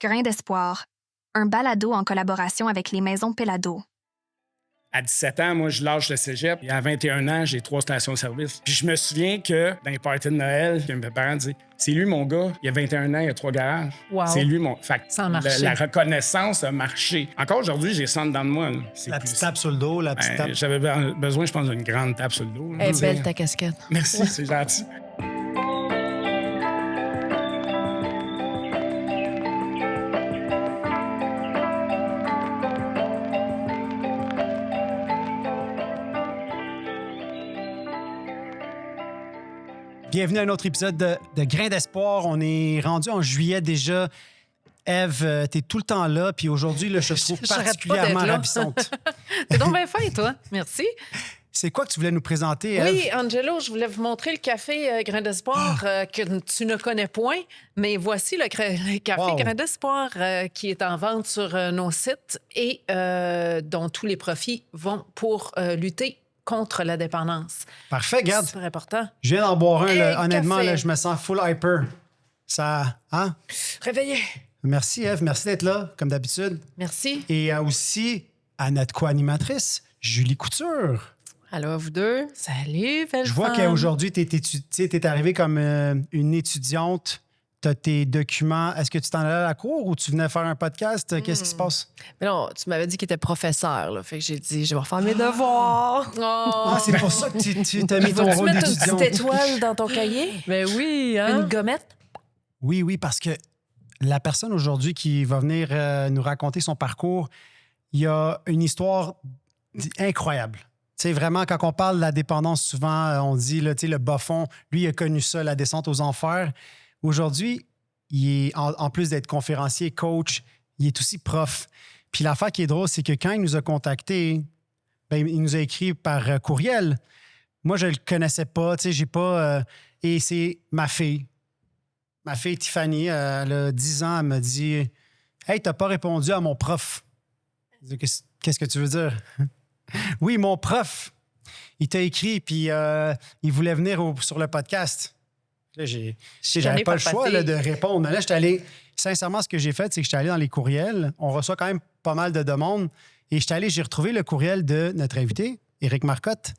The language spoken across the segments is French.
Grain d'espoir, un balado en collaboration avec les maisons Pelado. À 17 ans, moi, je lâche le cégep. Et à 21 ans, j'ai 3 stations-service. Puis je me souviens que dans les parties de Noël, mes parents disaient « C'est lui, mon gars. Il y a 21 ans, il y a 3 garages. Wow. C'est lui, mon... » Fait que Ça a marché. la reconnaissance a marché. Encore aujourd'hui, j'ai ça en dedans de moi. Là. La petite tape sur le dos, la petite tape. J'avais besoin, je pense, d'une grande tape sur le dos. Elle est belle, ta casquette. Merci, c'est gentil. Bienvenue à un autre épisode de Grain d'espoir. On est rendu en juillet déjà. Ève, t'es tout le temps là, puis aujourd'hui, là, je te trouve particulièrement ravissante. T'es donc bien fin, toi. Merci. C'est quoi que tu voulais nous présenter, Ève? Oui, Angelo, je voulais vous montrer le café Grain d'espoir que tu ne connais point, mais voici le café Grain d'espoir qui est en vente sur nos sites et dont tous les profits vont pour lutter contre la dépendance. Parfait, regarde. C'est super important. Je viens d'en boire un, Hey, là. Honnêtement, café. là, je me sens full hyper. Ça, hein? Réveillez. Merci, Ève. Merci d'être là, comme d'habitude. Merci. Et aussi à notre co-animatrice, Julie Couture. Allô à vous deux. Salut, belle Je vois femme. qu'aujourd'hui, tu es arrivée comme une étudiante. Tu as tes documents. Est-ce que tu t'en allais à la cour ou tu venais faire un podcast? Qu'est-ce qui se passe? Mais non, tu m'avais dit qu'il était professeur, là. Fait que j'ai dit, je vais refaire mes devoirs. Ah, c'est pour ça que tu t'as mis ton Vas-tu rôle mettre une d'étudiante. petite étoile dans ton cahier? Ben oui, hein? Une gommette? Oui, parce que la personne aujourd'hui qui va venir nous raconter son parcours, il y a une histoire incroyable. Tu sais, vraiment, quand on parle de la dépendance, souvent, on dit, là, tu sais, le bas fond, lui, il a connu ça, la descente aux enfers. Aujourd'hui, il est, en plus d'être conférencier, coach, il est aussi prof. Puis l'affaire qui est drôle, c'est que quand il nous a contactés, ben, il nous a écrit par courriel. Moi, je ne le connaissais pas, tu sais, j'ai pas... et c'est ma fille. Ma fille Tiffany, elle a 10 ans, elle me dit « Hey, t'as pas répondu à mon prof. » Je dis, qu'est-ce que tu veux dire? Oui, mon prof, il t'a écrit, puis il voulait venir sur le podcast. Là, j'avais pas le choix là, de répondre. Mais là, j'étais allé... Sincèrement, ce que j'ai fait, c'est que j'étais allé dans les courriels. On reçoit quand même pas mal de demandes. Et j'ai retrouvé le courriel de notre invité, Éric Marcotte,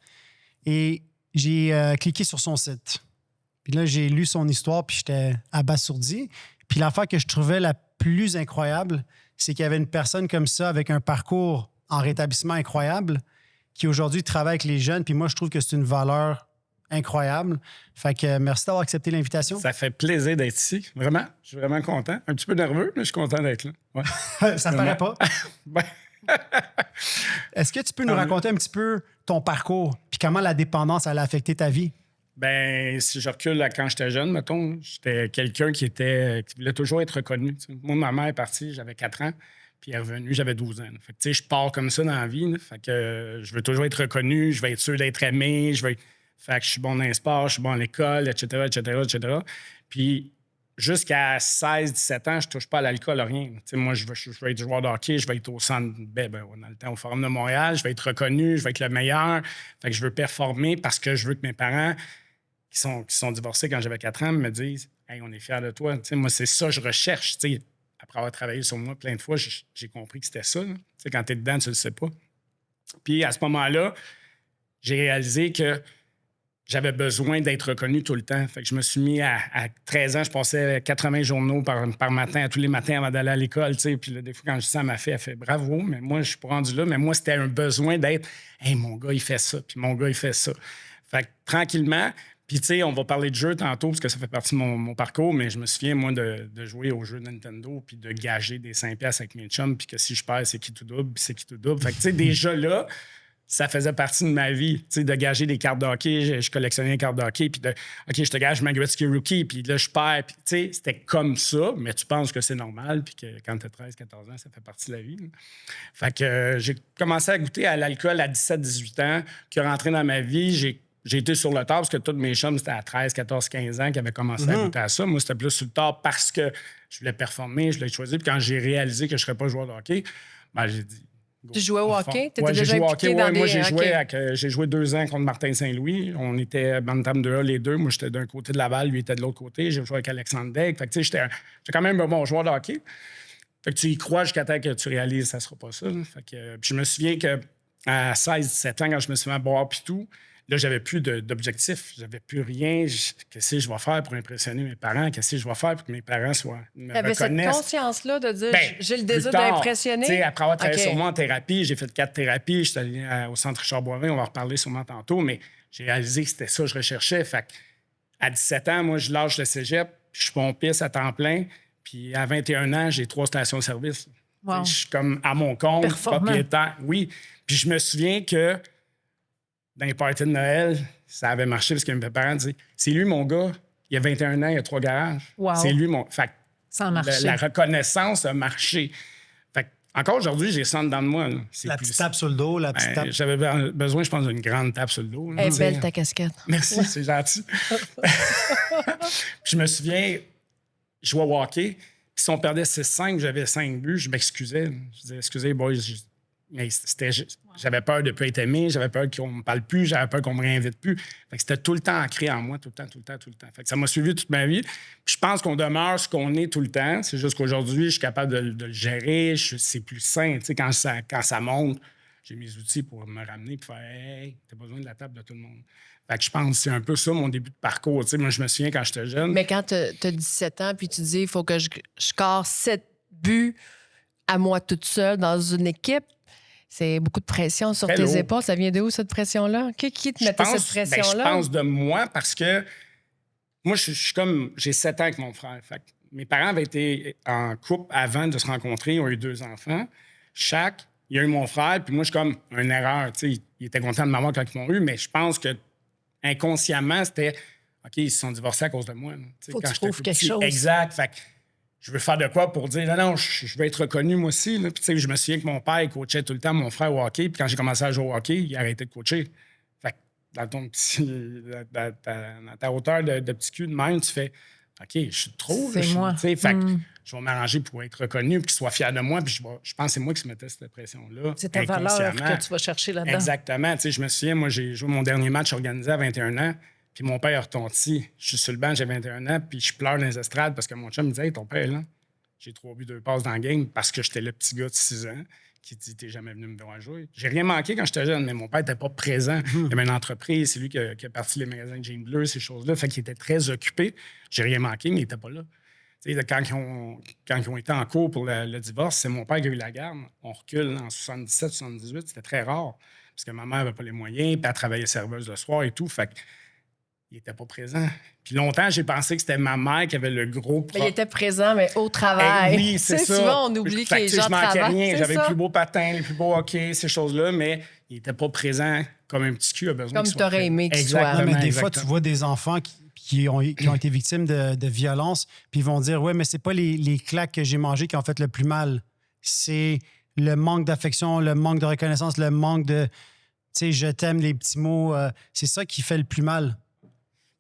et j'ai cliqué sur son site. Puis là, j'ai lu son histoire, puis j'étais abasourdi. Puis l'affaire que je trouvais la plus incroyable, c'est qu'il y avait une personne comme ça, avec un parcours en rétablissement incroyable, qui aujourd'hui travaille avec les jeunes. Puis moi, je trouve que c'est une valeur incroyable. Fait que merci d'avoir accepté l'invitation. Ça fait plaisir d'être ici, vraiment. Je suis vraiment content. Un petit peu nerveux, mais je suis content d'être là. Ouais. Ça ne paraît pas. Ben, Est-ce que tu peux nous raconter un petit peu ton parcours, puis comment la dépendance elle a affecté ta vie? ben, si je recule à quand j'étais jeune, mettons, j'étais quelqu'un qui voulait toujours être reconnu. T'sais. Moi, ma mère est partie, j'avais 4 ans, puis elle est revenue, j'avais 12 ans. Fait que, tu sais, je pars comme ça dans la vie. Là. Fait que je veux toujours être reconnu, je veux être sûr d'être aimé, fait que je suis bon dans les sports, je suis bon à l'école, etc., etc., etc. Puis jusqu'à 16-17 ans, je touche pas à l'alcool, à rien. T'sais, moi, je veux être joueur de hockey, je vais être au centre, dans le temps, au Forum de Montréal, je vais être reconnu, je vais être le meilleur. Fait que je veux performer parce que je veux que mes parents, qui sont divorcés quand j'avais 4 ans, me disent « Hey, on est fiers de toi. » Moi, c'est ça que je recherche. T'sais. Après avoir travaillé sur moi plein de fois, j'ai compris que c'était ça. Quand tu es dedans, tu le sais pas. Puis à ce moment-là, j'ai réalisé que j'avais besoin d'être reconnu tout le temps. Fait que je me suis mis à 13 ans, je passais 80 journaux par matin, tous les matins avant d'aller à l'école. Puis là, des fois, quand je dis ça à ma fille, elle fait « Bravo, mais moi, je suis pas rendu là. » Mais moi, c'était un besoin d'être « Hey, mon gars, il fait ça. » Puis mon gars, il fait ça. Fait que tranquillement... Puis, tu sais, on va parler de jeu tantôt, parce que ça fait partie de mon parcours, mais je me souviens, moi, de jouer aux jeux Nintendo, puis de gager des 5$ avec mes chums, puis que si je perds, c'est qui tout double, puis c'est qui tout double. Fait que, tu sais, déjà là, ça faisait partie de ma vie, tu sais, de gager des cartes de hockey. Je collectionnais les cartes de hockey, puis OK, je te gage ma Gretzky Rookie, puis là, je perds. Puis, tu sais, c'était comme ça, mais tu penses que c'est normal, puis que quand tu as 13-14 ans, ça fait partie de la vie. Là. Fait que j'ai commencé à goûter à l'alcool à 17-18 ans, qui est rentré dans ma vie. J'ai été sur le tard parce que tous mes chums, c'était à 13, 14, 15 ans qui avaient commencé à goûter à ça. Moi, c'était plus sur le tard parce que je voulais performer, je voulais choisir. Puis quand j'ai réalisé que je ne serais pas joueur de hockey, ben, j'ai dit... Tu jouais au hockey? Tu étais j'ai déjà joué au impliqué hockey. dans Ouais, des... moi, j'ai joué 2 ans contre Martin Saint-Louis. On était Bantam 2A les deux. Moi, j'étais d'un côté de Laval, lui était de l'autre côté. J'ai joué avec Alexandre Daigle. Fait que, tu sais, j'étais quand même un bon joueur de hockey. Fait que tu y crois jusqu'à temps que tu réalises que ça sera pas ça. Là. Fait que, puis je me souviens qu'à 16-17 ans, quand je me suis mis à boire puis tout, là, j'avais plus d'objectif. J'avais plus rien. Qu'est-ce que je vais faire pour impressionner mes parents? Qu'est-ce que je vais faire pour que mes parents me Tu avais cette reconnaissent? conscience-là de dire Ben, j'ai le plus désir tard, d'impressionner. tu sais, après avoir travaillé OK. sur moi en thérapie, j'ai fait 4 thérapies. Je suis allé au centre Richard Boivin, on va en reparler sûrement tantôt, mais j'ai réalisé que c'était ça que je recherchais. Fait à 17 ans, moi, je lâche le cégep, puis je suis pompiste à temps plein. Puis à 21 ans, j'ai 3 stations-service. Wow. Je suis comme à mon compte, Performant. propriétaire. Oui. Puis je me souviens que dans les parties de Noël, ça avait marché parce que mes parents disaient c'est lui, mon gars, il a 21 ans, il a 3 garages. Wow. C'est lui, mon. Fait que Ça a marché. la reconnaissance a marché. Fait que, encore aujourd'hui, j'ai ça dedans de moi. Là. C'est La plus- petite tape sur le dos, la petite tape. J'avais besoin, je pense, d'une grande tape sur le dos. là, Elle est tu sais. belle ta casquette. Merci, c'est gentil. Je me souviens, je jouais au hockey, puis si on perdait 6-5, j'avais 5 buts, je m'excusais. Je disais, excusez, boys, mais j'avais peur de ne plus être aimé, j'avais peur qu'on me parle plus, j'avais peur qu'on me réinvite plus. Fait que c'était tout le temps ancré en moi, tout le temps. Fait que ça m'a suivi toute ma vie. Puis je pense qu'on demeure ce qu'on est tout le temps. C'est juste qu'aujourd'hui, je suis capable de le gérer, c'est plus sain. Tu sais, quand ça monte, j'ai mes outils pour me ramener et faire hey, t'as besoin de la table de tout le monde. Fait que je pense que c'est un peu ça mon début de parcours. Tu sais, moi, je me souviens quand j'étais jeune. Mais quand tu as 17 ans, puis tu dis il faut que je score 7 buts à moi toute seule dans une équipe, c'est beaucoup de pression sur Très tes lourd. épaules. Ça vient de où, cette pression-là? Qui te mettait cette je pression-là? pense de moi parce que moi, je suis comme. J'ai 7 ans avec mon frère. Fait que mes parents avaient été en couple avant de se rencontrer. Ils ont eu 2 enfants. Chaque, il y a eu mon frère, puis moi, je suis comme une erreur. Tu sais, ils étaient contents de m'avoir quand ils m'ont eu, mais je pense que inconsciemment, c'était OK, ils se sont divorcés à cause de moi. là. Tu sais, Faut que quand tu j'étais trouves tout quelque petit. chose. Exact. Fait que je veux faire de quoi pour dire non, je veux être reconnu moi aussi. Là. Puis, tu sais, je me souviens que mon père il coachait tout le temps mon frère au hockey. Puis quand j'ai commencé à jouer au hockey, il a arrêté de coacher. Fait que dans ton petit, dans ta hauteur de petit cul de même, tu fais OK, je suis trop. C'est là, moi. tu sais, fait que je vais m'arranger pour être reconnu, puis qu'il soit fier de moi. Puis je pense que c'est moi qui se mettais cette pression-là. C'est ta valeur inconsciemment. que tu vas chercher là-dedans. Exactement. Tu sais, je me souviens, moi, j'ai joué mon dernier match organisé à 21 ans. Puis mon père a retenti. Je suis sur le banc, j'ai 21 ans, puis je pleure dans les estrades parce que mon chum me disait hey, ton père est là. J'ai 3 buts, 2 passes dans le game parce que j'étais le petit gars de 6 ans qui dit t'es jamais venu me voir jouer. J'ai rien manqué quand j'étais jeune, mais mon père n'était pas présent. Il avait une entreprise, c'est lui qui a parti les magasins de Jeans Bleu, ces choses-là. Fait qu'il était très occupé. J'ai rien manqué, mais il n'était pas là. Tu sais, quand ils ont été en cours pour le divorce, c'est mon père qui a eu la garde. On recule en 77, 78, c'était très rare parce que ma mère n'avait pas les moyens, puis elle travaillait serveuse le soir et tout. Fait il n'était pas présent. Puis longtemps, j'ai pensé que c'était ma mère qui avait le gros Mais il était présent, mais au travail. oui, c'est Tu sais, ça. Souvent, on oublie que Fait les tu sais, gens je manquais travaillent. rien. c'est J'avais ça. le plus beau patin, les plus beaux hockey, ces choses-là, mais il n'était pas présent comme un petit cul a besoin Comme qu'il soit t'aurais présent. aimé qu'il soit. Exactement, Non, mais des fois, tu exactement. vois des enfants qui ont été victimes de violences, puis ils vont dire ouais, mais c'est pas les claques que j'ai mangées qui ont fait le plus mal. C'est le manque d'affection, le manque de reconnaissance, le manque de tu sais, je t'aime, les petits mots. C'est ça qui fait le plus mal.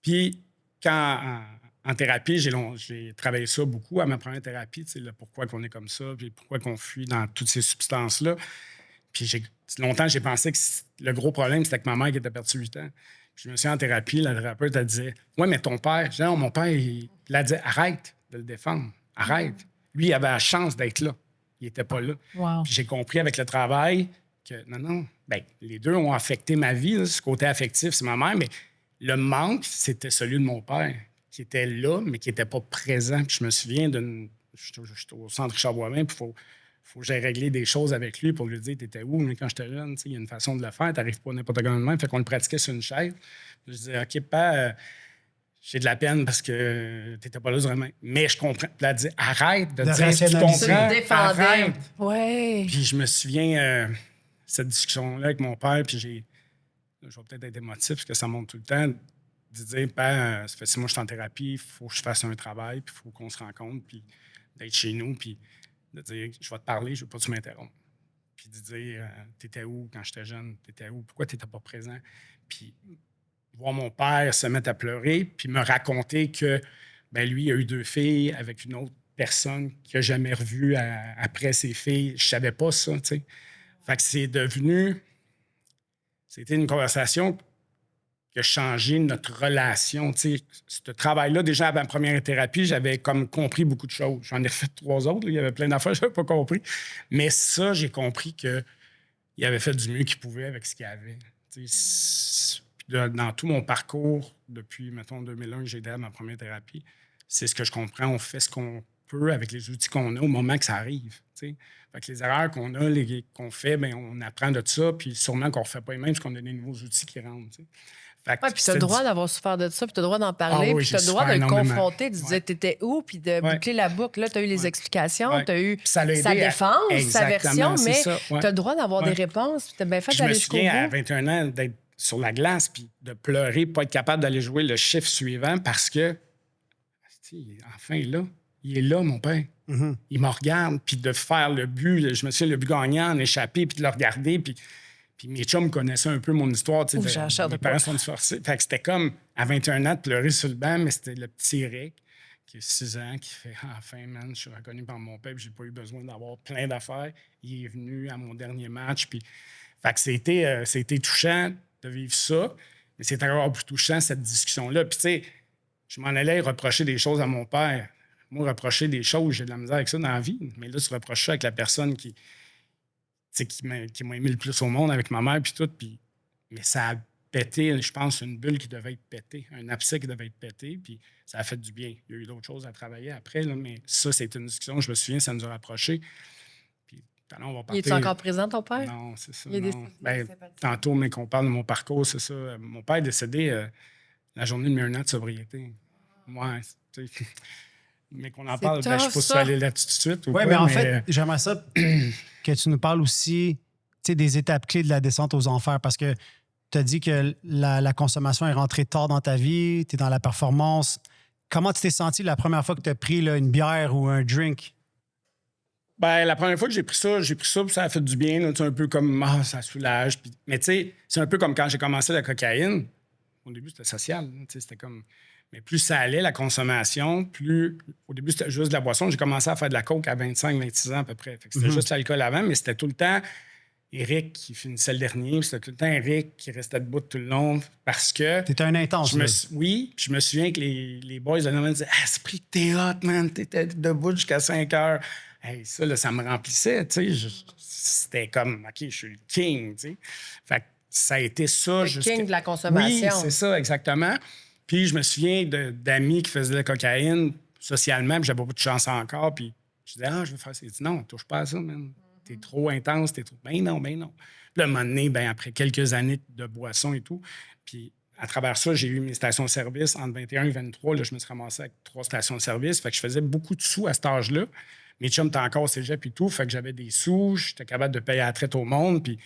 Puis, quand en thérapie, j'ai travaillé ça beaucoup à ma première thérapie, tu sais, le pourquoi qu'on est comme ça, puis pourquoi qu'on fuit dans toutes ces substances-là. Puis, longtemps, j'ai pensé que le gros problème, c'était que ma mère qui était perdue 8 ans. Puis je me suis en thérapie, la thérapeute, elle disait ouais, mais ton père, je dis, non, mon père, il a dit arrête de le défendre, arrête. Lui, il avait la chance d'être là. Il n'était pas là. Wow. Puis j'ai compris avec le travail que non, ben, les deux ont affecté ma vie. Là. Ce côté affectif, c'est ma mère, mais le manque, c'était celui de mon père, qui était là, mais qui n'était pas présent. Puis je me souviens j'étais au centre Richard Boivin, puis faut que j'aille régler des choses avec lui pour lui dire t'étais où, mais quand j'étais jeune, il y a une façon de le faire, t'arrives pas n'importe comment de même. Fait qu'on le pratiquait sur une chaise. Je disais OK, pas j'ai de la peine parce que t'étais pas là vraiment. Mais je comprends. Puis elle a dit arrête de De dire tu rationaliser. comprends. Tu le défendais. Arrête. Ouais. Puis je me souviens cette discussion-là avec mon père, puis je vais peut-être être émotif parce que ça monte tout le temps, de dire ça fait 6 mois que je suis en thérapie, il faut que je fasse un travail, puis il faut qu'on se rencontre, puis d'être chez nous, puis de dire je vais te parler, je veux pas que tu m'interrompes. Puis de dire t'étais où quand j'étais jeune, t'étais où, pourquoi t'étais pas présent. Puis voir mon père se mettre à pleurer, puis me raconter que ben lui, il a eu 2 filles avec une autre personne qu'il n'a jamais revue après ses filles. Je savais pas ça, tu sais. Fait que c'est devenu... C'était une conversation qui a changé notre relation. Tu sais, ce travail-là, déjà, à ma première thérapie, j'avais comme compris beaucoup de choses. J'en ai refait 3 autres. Là. Il y avait plein d'affaires que je n'avais pas compris. Mais ça, j'ai compris qu'il avait fait du mieux qu'il pouvait avec ce qu'il avait. Tu sais, dans tout mon parcours, depuis, mettons, 2001, que j'ai aidé à ma première thérapie, c'est ce que je comprends. On fait ce qu'on peut avec les outils qu'on a au moment que ça arrive. Tu sais. Fait que les erreurs qu'on a, qu'on fait, bien, on apprend de ça, puis sûrement qu'on ne refait pas les mêmes parce qu'on a des nouveaux outils qui rentrent. Tu sais. Oui, puis tu as le droit d'avoir souffert de ça, puis tu as le droit d'en parler, Ah oui, puis tu as j'ai le droit de souffert le énormément. confronter, de dire t'étais où, puis de boucler la boucle. Là, tu as eu les explications, tu as eu Puis ça l'a sa aidé à- défense, sa Exactement, version, c'est mais ça, ouais. tu as le droit d'avoir Ouais. des réponses, puis tu as bien fait Puis je me d'aller jusqu'au souviens, à bout. 21 ans, d'être sur la glace puis de pleurer, pas être capable d'aller jouer le chiffre suivant parce que, enfin, il est là. Il est là, mon père. Mhm. Il me regarde, puis de faire le but, je me souviens, le but gagnant, en échappé, puis de le regarder, puis mes chums connaissaient un peu mon histoire. Tu sais, Ouf, j'ai la chair de mes poule. parents sont divorcés. Fait que c'était comme, à 21 ans, de pleurer sur le banc, mais c'était le petit Rick, qui a 6 ans, qui fait « Enfin, man, je suis reconnu par mon père, puis j'ai pas eu besoin d'avoir plein d'affaires. » Il est venu à mon dernier match, puis... Fait que c'était touchant de vivre ça, mais c'est encore plus touchant, cette discussion-là. Puis tu sais, je m'en allais reprocher des choses à mon père. Moi, reprocher des choses, j'ai de la misère avec ça dans la vie. Mais là, tu reproches ça avec la personne qui m'a aimé le plus au monde, avec ma mère, puis tout. Mais ça a pété, je pense, une bulle qui devait être pétée, un abcès qui devait être pété, puis ça a fait du bien. Il y a eu d'autres choses à travailler après, là, mais ça, c'était une discussion, je me souviens, ça nous a rapprochés. Puis, on va Il partir... est encore présent, ton père? Non, c'est ça. Il est non. décédé, Ben, sympathique. tantôt, mais qu'on parle de mon parcours, c'est ça. Mon père est décédé la journée de mes 1 an de sobriété. Ouais, tu sais. Mais qu'on en C'est parle, ben, je sais tough, pas si tu ça. vas aller là-dessus tout de suite. Oui, mais en fait, j'aimerais ça que tu nous parles aussi des étapes clés de la descente aux enfers parce que tu as dit que la consommation est rentrée tard dans ta vie, tu es dans la performance. Comment tu t'es senti la première fois que tu as pris là, une bière ou un drink? Ben, la première fois que j'ai pris ça, puis ça a fait du bien. Là, un peu comme, ça soulage. Puis, mais tu sais, c'est un peu comme quand j'ai commencé la cocaïne. Au début, c'était social. C'était comme... Mais plus ça allait, la consommation, plus... Au début, c'était juste de la boisson. J'ai commencé à faire de la coke à 25, 26 ans à peu près. Fait que c'était juste l'alcool avant, mais c'était tout le temps Éric qui finissait le dernier. Puis c'était tout le temps Éric qui restait debout tout le long parce que... T'étais un intense. Oui, puis je me souviens que les boys de Norman disaient « Ah, c'est pris que t'es hot, man. T'étais debout jusqu'à 5 heures. » Hey, ça, là, ça me remplissait, tu sais. C'était comme, OK, je suis le king, tu sais. Fait que ça a été ça. Le king de la consommation. Oui, c'est ça, exactement. Puis je me souviens d'amis qui faisaient de la cocaïne socialement, puis j'avais pas de chance encore. Puis je disais, je veux faire ça. Il dit, non, touche pas à ça, man. T'es trop intense, t'es trop. Ben non, ben non. Puis là, à un moment donné, ben, après quelques années de boisson et tout, puis à travers ça, j'ai eu mes stations-service entre 21 et 23. Là, je me suis ramassé avec 3 stations-service. Fait que je faisais beaucoup de sous à cet âge-là. Mes chums étaient encore au cégep et tout. Fait que j'avais des sous. J'étais capable de payer à la traite au monde. Puis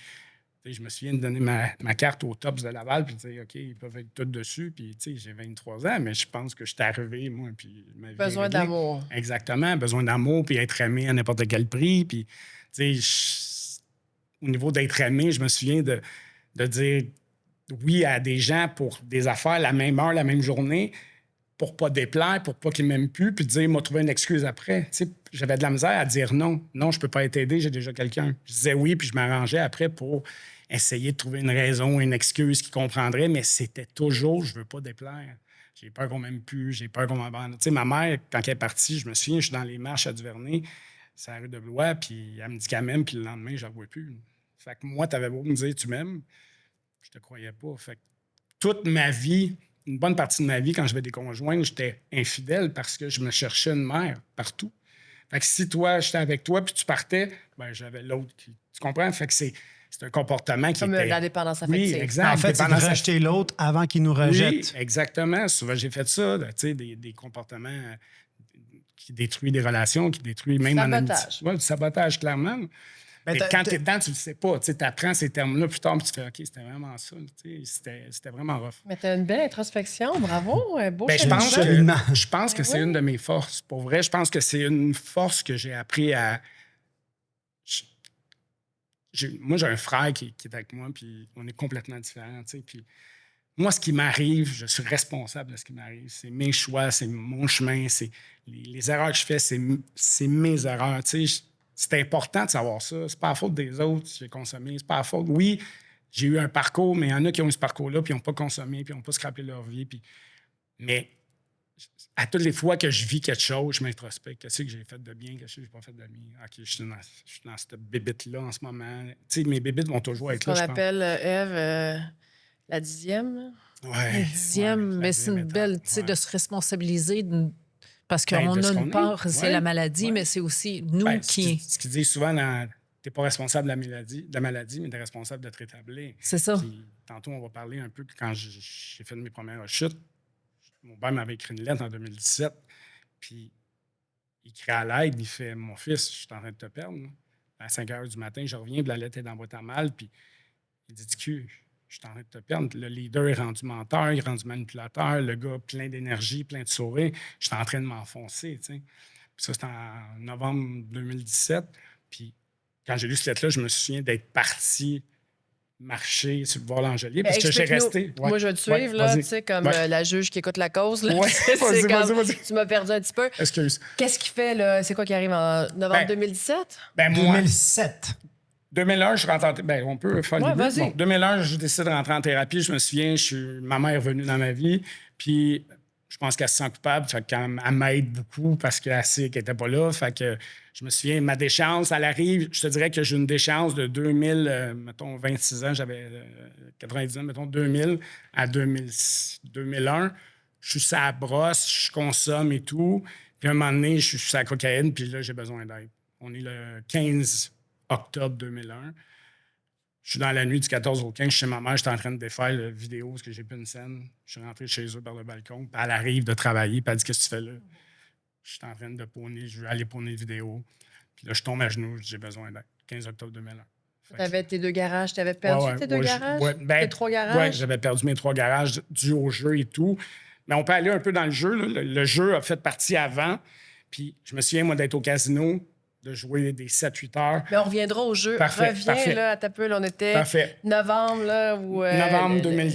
je me souviens de donner ma carte aux Tops de Laval puis de dire, OK, ils peuvent être tous dessus. Puis j'ai 23 ans, mais je pense que je suis arrivé, moi, puis ma vie est Besoin réglée. d'amour. Exactement. Besoin d'amour, puis être aimé à n'importe quel prix. Puis, au niveau d'être aimé, je me souviens de dire oui à des gens pour des affaires la même heure, la même journée, pour pas déplaire, pour pas qu'ils m'aiment plus, puis de dire, m'a trouvé une excuse après. Tu sais, j'avais de la misère à dire non. Non, je peux pas t'aider, j'ai déjà quelqu'un. Je disais oui, puis je m'arrangeais après pour essayer de trouver une raison, une excuse qu'ils comprendraient, mais c'était toujours, je veux pas déplaire. J'ai peur qu'on m'aime plus, j'ai peur qu'on m'abandonne. Tu sais, ma mère, quand elle est partie, je me souviens, je suis dans les marches à Duvernay, c'est la rue de Blois, puis elle me dit qu'elle m'aime, puis le lendemain, je la vois plus. Fait que moi, t'avais beau me dire, tu m'aimes, je te croyais pas. Fait que toute ma vie, une bonne partie de ma vie, quand j'avais des conjoints, j'étais infidèle parce que je me cherchais une mère partout. Fait que si toi, j'étais avec toi puis tu partais, ben j'avais l'autre qui... Tu comprends? Fait que c'est un comportement qui Comme était... la dépendance affective. Oui, exact. En fait, c'est de Dépendance rejeter l'autre avant qu'il nous rejette. Oui, exactement. Souvent, j'ai fait ça, tu sais, des comportements qui détruisent des relations, qui détruisent même en amitié. Sabotage. Oui, du sabotage, clairement. Ben, Mais quand tu es dedans, tu le sais pas. Tu apprends ces termes-là plus tard, puis tu fais OK, c'était vraiment ça. C'était vraiment rough. Mais t'as une belle introspection, bravo, un beau Ben, je cheminement. pense cheminement. je pense que c'est une de mes forces. Pour vrai, je pense que c'est une force que j'ai appris à... Moi, j'ai un frère qui est avec moi, puis on est complètement différents, tu sais. Puis moi, ce qui m'arrive, je suis responsable de ce qui m'arrive. C'est mes choix, c'est mon chemin, c'est les erreurs que je fais, c'est mes erreurs, tu sais. C'est important de savoir ça. C'est pas la faute des autres si j'ai consommé. C'est pas la faute. Oui, j'ai eu un parcours, mais il y en a qui ont eu ce parcours-là, puis ils n'ont pas consommé, puis ils n'ont pas scrappé leur vie. Mais à toutes les fois que je vis quelque chose, je m'introspecte. Qu'est-ce que j'ai fait de bien, qu'est-ce que j'ai pas fait de bien? OK, je suis dans cette bébite-là en ce moment. Tu sais, mes bébites vont toujours être Ce là, qu'on je pense. appelle, Ève, la 10e. Là. Ouais, Le 10e, mais c'est une belle, tu sais, de se responsabiliser parce qu'on Ben, de ce a qu'on une est. part, c'est Ouais, la maladie, ouais. mais c'est aussi nous Ben, qui... ce qu'ils disent souvent, t'es pas responsable de la maladie, mais t'es responsable de te rétablir. C'est ça. Puis, tantôt, on va parler un peu que quand j'ai fait mes premières chutes, mon père m'avait écrit une lettre en 2017, puis il crie à l'aide, il fait « Mon fils, je suis en train de te perdre. Là. À 5 heures du matin, je reviens, puis la lettre est dans la boîte à mal, puis il dit « je suis en train de te perdre. Le leader est rendu menteur, il est rendu manipulateur, le gars plein d'énergie, plein de sourires. Je suis en train de m'enfoncer. » Puis ça, c'était en novembre 2017. Puis quand j'ai lu cette lettre-là, je me souviens d'être parti marcher sur le boulevard Langelier parce que j'ai resté. Ouais. Moi, je vais te suivre, là, tu sais, comme la juge qui écoute la cause. Là. Ouais, c'est vas-y. Tu m'as perdu un petit peu. Excuse. Qu'est-ce qui fait, là? C'est quoi qui arrive en novembre 2017? Ben, moi, 2007. 2001, je rentre en thérapie. Ben, on peut faire Ouais, le début. vas-y. Bon, 2001, je décide de rentrer en thérapie. Je me souviens, ma mère est venue dans ma vie. Puis, je pense qu'elle se sent coupable. Fait qu'elle m'aide beaucoup parce qu'elle sait qu'elle n'était pas là. Fait que je me souviens, ma déchéance, elle arrive. Je te dirais que j'ai une déchéance de 2000, mettons, 26 ans. J'avais 90 ans, mettons, 2000 à 2001. Je suis sur la brosse, je consomme et tout. Puis, à un moment donné, je suis sur la cocaïne. Puis là, j'ai besoin d'aide. On est le 15 octobre 2001. Je suis dans la nuit du 14 au 15, je suis chez ma mère, j'étais en train de défaire la vidéo parce que j'ai plus une scène. Je suis rentré chez eux par le balcon, puis elle arrive de travailler, puis elle dit « Qu'est-ce que tu fais là? » Je suis en train de pawner, je veux aller pawner la vidéo. Puis là, je tombe à genoux, j'ai besoin d'aide. 15 octobre 2001. Tu avais tes 2 garages. Tu avais perdu tes 2 garages? Tes 3 garages? Oui, j'avais perdu mes 3 garages dû au jeu et tout. Mais on peut aller un peu dans le jeu. Là. Le jeu a fait partie avant. Puis je me souviens, moi, d'être au casino, de jouer des 7-8 heures. Mais on reviendra au jeu. Parfait, Reviens, parfait. là, à ta peu. Là, on était Parfait. novembre, là, ou... Novembre 2000,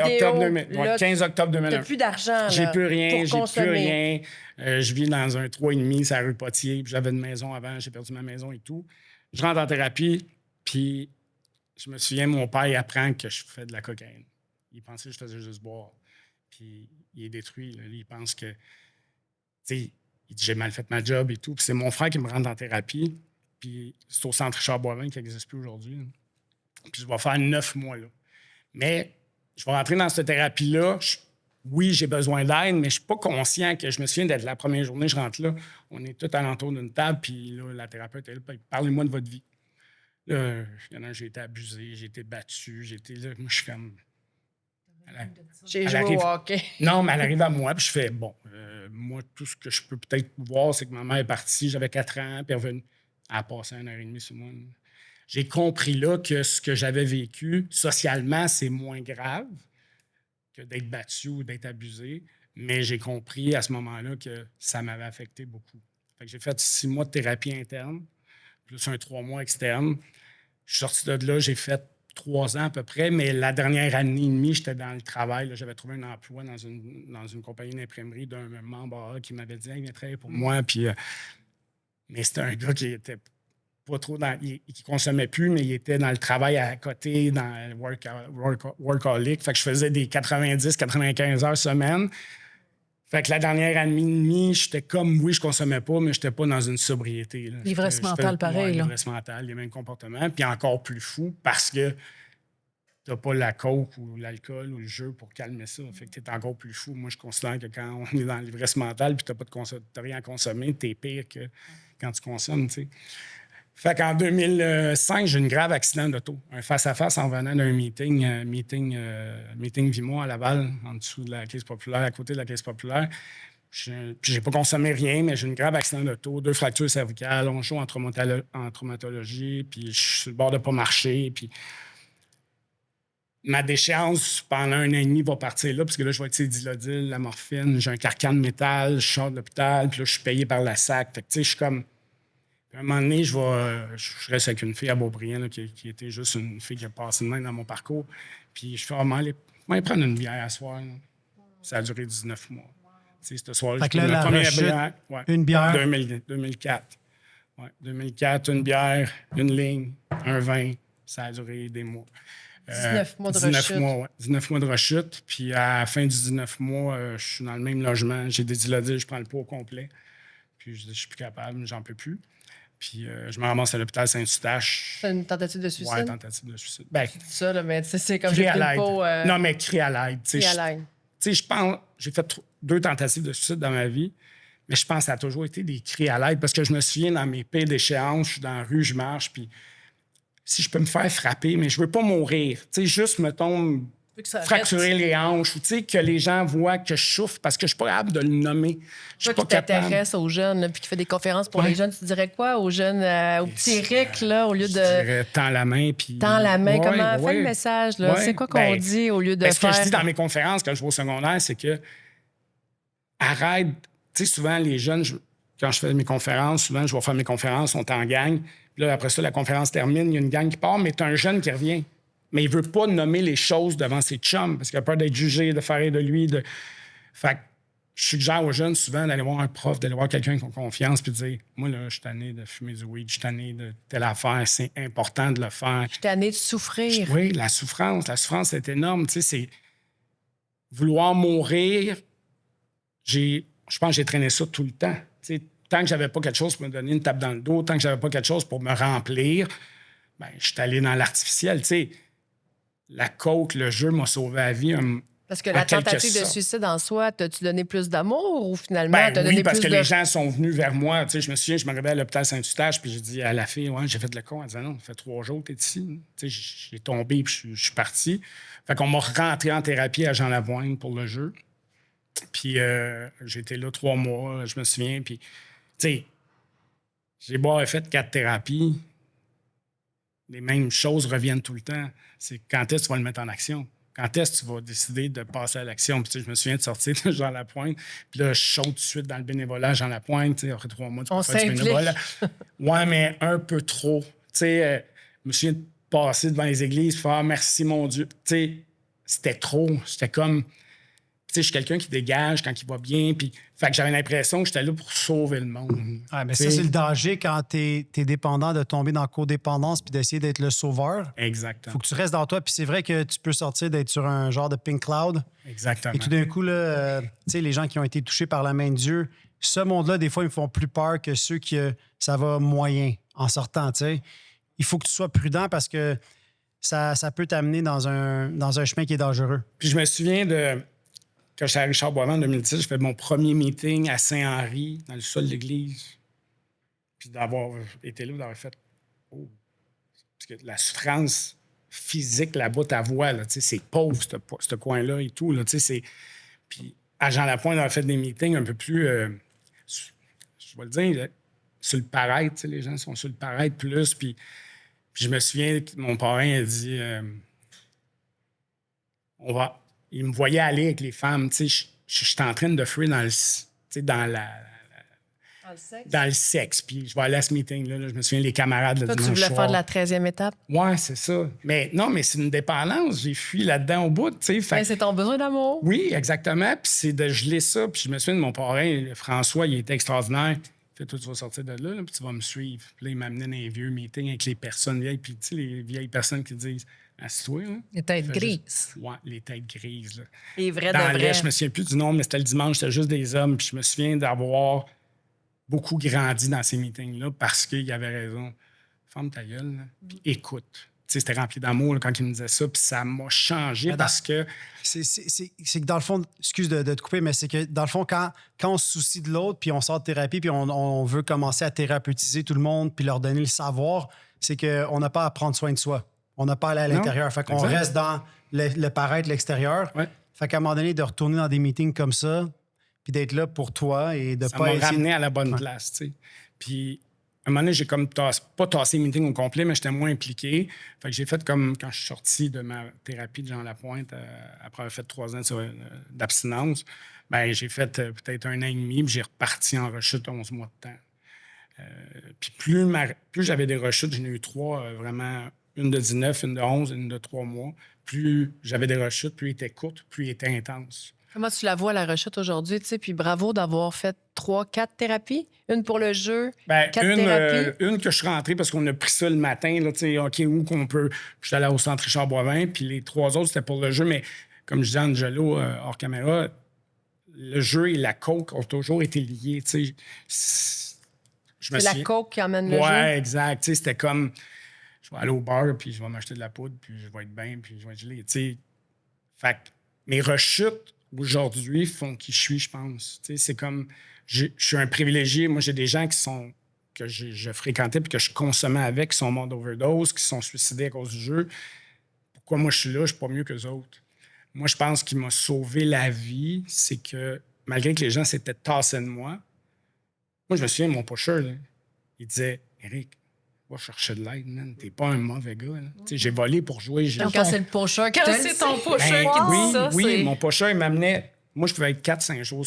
octobre 2000, là, 15 octobre 2001. T'as plus d'argent, J'ai là, plus rien, pour j'ai plus consommer. rien. Je vis dans un 3,5 sur la rue Potier, puis j'avais une maison avant, j'ai perdu ma maison et tout. Je rentre en thérapie, puis je me souviens, mon père, il apprend que je fais de la cocaïne. Il pensait que je faisais juste boire. Puis il est détruit, là. Il pense que, tu sais, il dit j'ai mal fait ma job et tout. Puis c'est mon frère qui me rentre en thérapie, puis c'est au centre Richard-Boivin qui n'existe plus aujourd'hui. Là. Puis je vais faire 9 mois là. Mais je vais rentrer dans cette thérapie-là. Oui, j'ai besoin d'aide, mais je ne suis pas conscient que je me souviens d'être la première journée, je rentre là. On est tous alentour d'une table, puis là, la thérapeute est là, puis parlez-moi de votre vie. Là, il y en a un, j'ai été abusé, j'ai été battu, là, moi, je suis comme. J'ai joué au hockey. Non, mais elle arrive à moi, puis je fais bon, moi, tout ce que je peux peut-être voir, c'est que ma mère est partie, j'avais 4 ans, puis elle est revenue. Elle a passé 1h30 sur moi. J'ai compris là que ce que j'avais vécu, socialement, c'est moins grave que d'être battu ou d'être abusé. Mais j'ai compris à ce moment-là que ça m'avait affecté beaucoup. Fait que j'ai fait 6 mois de thérapie interne, plus un 3 mois externe. Je suis sorti de là, j'ai fait 3 ans à peu près, mais la dernière année et demie, j'étais dans le travail. Là, j'avais trouvé un emploi dans une compagnie d'imprimerie d'un membre qui m'avait dit « Hey, viens travailler pour moi. » Puis, mais c'était un gars qui était pas trop qui consommait plus, mais il était dans le travail à côté, dans le workaholic. Fait que je faisais des 90-95 heures semaine. Fait que la dernière année et demie, j'étais comme, oui, je consommais pas, mais j'étais pas dans une sobriété. Là. L'ivresse mentale, pareil. Là. L'ivresse mentale, les mêmes comportements. Puis encore plus fou parce que t'as pas la coke ou l'alcool ou le jeu pour calmer ça. Fait que t'es encore plus fou. Moi, je considère que quand on est dans l'ivresse mentale puis t'as rien à consommer, t'es pire que quand tu consommes, tu sais. Fait qu'en 2005, j'ai eu un grave accident d'auto. Un face-à-face en venant d'un meeting Vimo à Laval, en dessous de la Caisse populaire, à côté de la Caisse populaire. Puis j'ai pas consommé rien, mais j'ai eu un grave accident d'auto, 2 fractures cervicales, 11 jours en traumatologie, puis je suis sur le bord de pas marcher. Puis ma déchéance, pendant 1 an et demi, va partir là, parce que là, je vais être Dilodil, la morphine, j'ai un carcan de métal, je sors de l'hôpital, puis là, je suis payé par la SAC. Fait que, tu sais, je suis comme... À un moment donné, je reste avec une fille à Beaubriand là, qui était juste une fille qui a passé de main dans mon parcours. Puis je fais vraiment aller prendre une bière à soir. Là. Ça a duré 19 mois. Tu sais, ce soir-là, Fait que là, la rechute, une bière. 2004. Ouais, 2004, une bière, une ligne, un vin. Ça a duré des mois. 19 mois de 19 rechute. mois, ouais. 19 mois de rechute. Puis à la fin du 19 mois, je suis dans le même logement. J'ai des dilodis, je prends le pot au complet. Puis je dis, je suis plus capable, j'en peux plus. Puis je me ramasse à l'hôpital Saint-Eustache. C'est une tentative de suicide? Ouais, tentative de suicide. Ben, C'est ça, là, mais tu sais, c'est comme crie j'ai à pris le l'aide. pot. Non, mais crie à l'aide. Tu sais, Crie à l'aide. tu sais, je pense, j'ai fait 2 tentatives de suicide dans ma vie, mais je pense que ça a toujours été des cris à l'aide parce que je me souviens dans mes pires d'échéance, je suis dans la rue, je marche, puis si je peux me faire frapper, mais je veux pas mourir. Tu sais, juste, mettons, Vu que ça fracturer arrête. les hanches ou, tu sais, que les gens voient que je souffre parce que je suis pas capable de le nommer. Je suis Toi pas qui capable. t'intéresse aux jeunes, là, puis qui fait des conférences pour Ouais. les jeunes, tu dirais quoi aux jeunes, aux petits Rick, là, au lieu Je de. dirais, tends la main, puis... Tends la main, Ouais, comment? Fais ouais. le message, là. Ouais. C'est quoi qu'on Ben, dit au lieu de Ben, ce que faire. je dis dans mes conférences quand je vais au secondaire, c'est que arrête. Tu sais, souvent, les jeunes, quand je fais mes conférences, souvent, je vais faire mes conférences, on est en gang. Puis là, après ça, la conférence termine, il y a une gang qui part, mais tu as un jeune qui revient. Mais il veut pas nommer les choses devant ses chums parce qu'il a peur d'être jugé, de faire rire de lui. Fait que je suggère aux jeunes souvent d'aller voir un prof, d'aller voir quelqu'un qui a confiance, puis de dire moi, là, je suis tanné de fumer du weed, je suis tanné de telle affaire, c'est important de le faire. Je suis tannée de souffrir. Oui, la souffrance, c'est énorme. Tu sais, c'est vouloir mourir. Je pense que j'ai traîné ça tout le temps. Tu sais, tant que j'avais pas quelque chose pour me donner une tape dans le dos, tant que j'avais pas quelque chose pour me remplir, ben, je suis allé dans l'artificiel. Tu sais, la coke, le jeu m'a sauvé la vie. Parce que en la quelque tentative de sorte. suicide en soi, t'as-tu donné plus d'amour ou finalement Ben t'as oui, donné parce plus que de. les gens sont venus vers moi. Tu sais, je me souviens, je me réveillais à l'hôpital Saint-Eustache, puis j'ai dit à la fille, ouais, j'ai fait le con. Elle disait, non, ça fait 3 jours que t'es ici. Tu sais, j'ai tombé, puis je suis parti. Fait qu'on m'a rentré en thérapie à Jean Lavoine pour le jeu. Puis j'ai été là 3 mois, je me souviens. Puis, tu sais, j'ai beau avoir fait 4 thérapies. Les mêmes choses reviennent tout le temps. C'est quand est-ce que tu vas le mettre en action? Quand est-ce que tu vas décider de passer à l'action? Puis, tu sais, je me souviens de sortir de Jean Lapointe. Puis là, je saute tout de suite dans le bénévolat à Jean Lapointe. Tu sais, après 3 mois, tu On peux faire du s'implique. bénévolat. Ouais, mais un peu trop. Tu sais, je me souviens de passer devant les églises, faire merci, mon Dieu. Tu sais, c'était trop. C'était comme... Tu sais, je suis quelqu'un qui dégage quand il va bien. Puis, fait que j'avais l'impression que j'étais là pour sauver le monde. Ouais, mais Tu ça, sais, c'est le danger quand tu es dépendant de tomber dans la codépendance puis d'essayer d'être le sauveur. Exactement. Faut que tu restes dans toi. Puis c'est vrai que tu peux sortir d'être sur un genre de pink cloud. Exactement. Et tout d'un coup, là, tu sais, les gens qui ont été touchés par la main de Dieu, ce monde-là, des fois, ils me font plus peur que ceux qui, ça va moyen en sortant, tu sais. Il faut que tu sois prudent parce que ça peut t'amener dans un chemin qui est dangereux. Puis je me souviens de... Quand j'étais à Richard Boivin en 2010, j'ai fait mon premier meeting à Saint-Henri, dans le sol de l'église. Puis d'avoir été là, d'avoir fait... Oh! Parce que la souffrance physique là-bas, ta voix, là, c'est pauvre, ce coin-là et tout. Là, puis à Jean Lapointe, on a fait des meetings un peu plus... je vais le dire, là, sur le paraître. Les gens sont sur le paraître plus. Puis je me souviens que mon parrain a dit... Il me voyait aller avec les femmes. Je suis en train de fuir dans le sexe. Puis je vais aller à ce meeting-là. Là, je me souviens, les camarades, le Toi, tu dimanche voulais soir. faire de la 13e étape. Ouais, c'est ça. Mais non, mais c'est une dépendance. J'ai fui là-dedans au bout. Fait Ben, c'est ton besoin d'amour. oui, exactement. Puis c'est de geler ça. Puis je me souviens de mon parrain, François, il était extraordinaire. Il fait, toi, tu vas sortir de là, puis tu vas me suivre. Puis là, il m'amenait dans les vieux meetings avec les personnes vieilles. Puis tu sais, les vieilles personnes qui disent, assis-toi. Hein? Les têtes Fait grises. juste- Ouais, les têtes grises. Là. Et vrai de Dans vrai. l'Est, je me souviens plus du nom, mais c'était le dimanche, c'était juste des hommes. Puis je me souviens d'avoir beaucoup grandi dans ces meetings-là parce qu'il y avait raison. Ferme ta gueule, là, puis écoute. Tu sais, c'était rempli d'amour là, quand il me disait ça, puis ça m'a changé Mais parce que... C'est que dans le fond, excuse de te couper, mais c'est que dans le fond, quand on se soucie de l'autre, puis on sort de thérapie, puis on veut commencer à thérapeutiser tout le monde, puis leur donner le savoir, c'est qu'on n'a pas à prendre soin de soi. On n'a pas à aller à Non, l'intérieur. Fait qu'on exact. reste dans le paraître, l'extérieur. Ouais. Fait qu'à un moment donné, de retourner dans des meetings comme ça, puis d'être là pour toi et de Ça pas m'a essayer... ramené à la bonne Ouais. place, tu sais. Puis, à un moment donné, j'ai comme pas tassé le meeting au complet, mais j'étais moins impliqué. Fait que j'ai fait comme quand je suis sorti de ma thérapie de Jean Lapointe, après avoir fait 3 ans d'abstinence, ben j'ai fait peut-être 1 an et demi, puis j'ai reparti en rechute 11 mois de temps. Puis plus j'avais des rechutes, j'en ai eu 3 vraiment, une de 19, une de 11, une de 3 mois. Plus j'avais des rechutes, plus ils étaient courtes, plus ils étaient intenses. Comment tu la vois, la rechute aujourd'hui? Tu sais, puis bravo d'avoir fait 3-4 thérapies. Une pour le jeu, Ben, 4 thérapies. une que je suis rentré parce qu'on a pris ça le matin, là, tu sais, OK, où qu'on peut. Je suis allé au centre Richard Boivin, puis les 3 autres, c'était pour le jeu. Mais comme je disais à Angelo, hors caméra, le jeu et la coke ont toujours été liés, tu sais. Je me C'est la souviens- coke qui amène le jeu. Ouais, exact. Tu sais, c'était comme, je vais aller au bar, puis je vais m'acheter de la poudre, puis je vais être bien, puis je vais être gelé. Tu sais, fait que mes rechutes aujourd'hui font qui je suis, je pense. Tu sais, c'est comme, je suis un privilégié. Moi, j'ai des gens que je fréquentais puis que je consommais avec, qui sont morts d'overdose, qui sont suicidés à cause du jeu. Pourquoi moi je suis là, je suis pas mieux qu'eux autres. Moi, je pense qu'il m'a sauvé la vie, c'est que malgré que les gens s'étaient tassés de moi, moi, je me souviens, mon pusher, là, il disait, Éric, va chercher de l'aide, man. T'es pas un mauvais gars. Là. Tu sais, j'ai volé pour jouer. Quand c'est le pusher qui Quand te le c'est dit. ton pusher Ben, qui oui, dit ça, oui, c'est... mon pusher, il m'amenait. Moi, je pouvais être 4-5 jours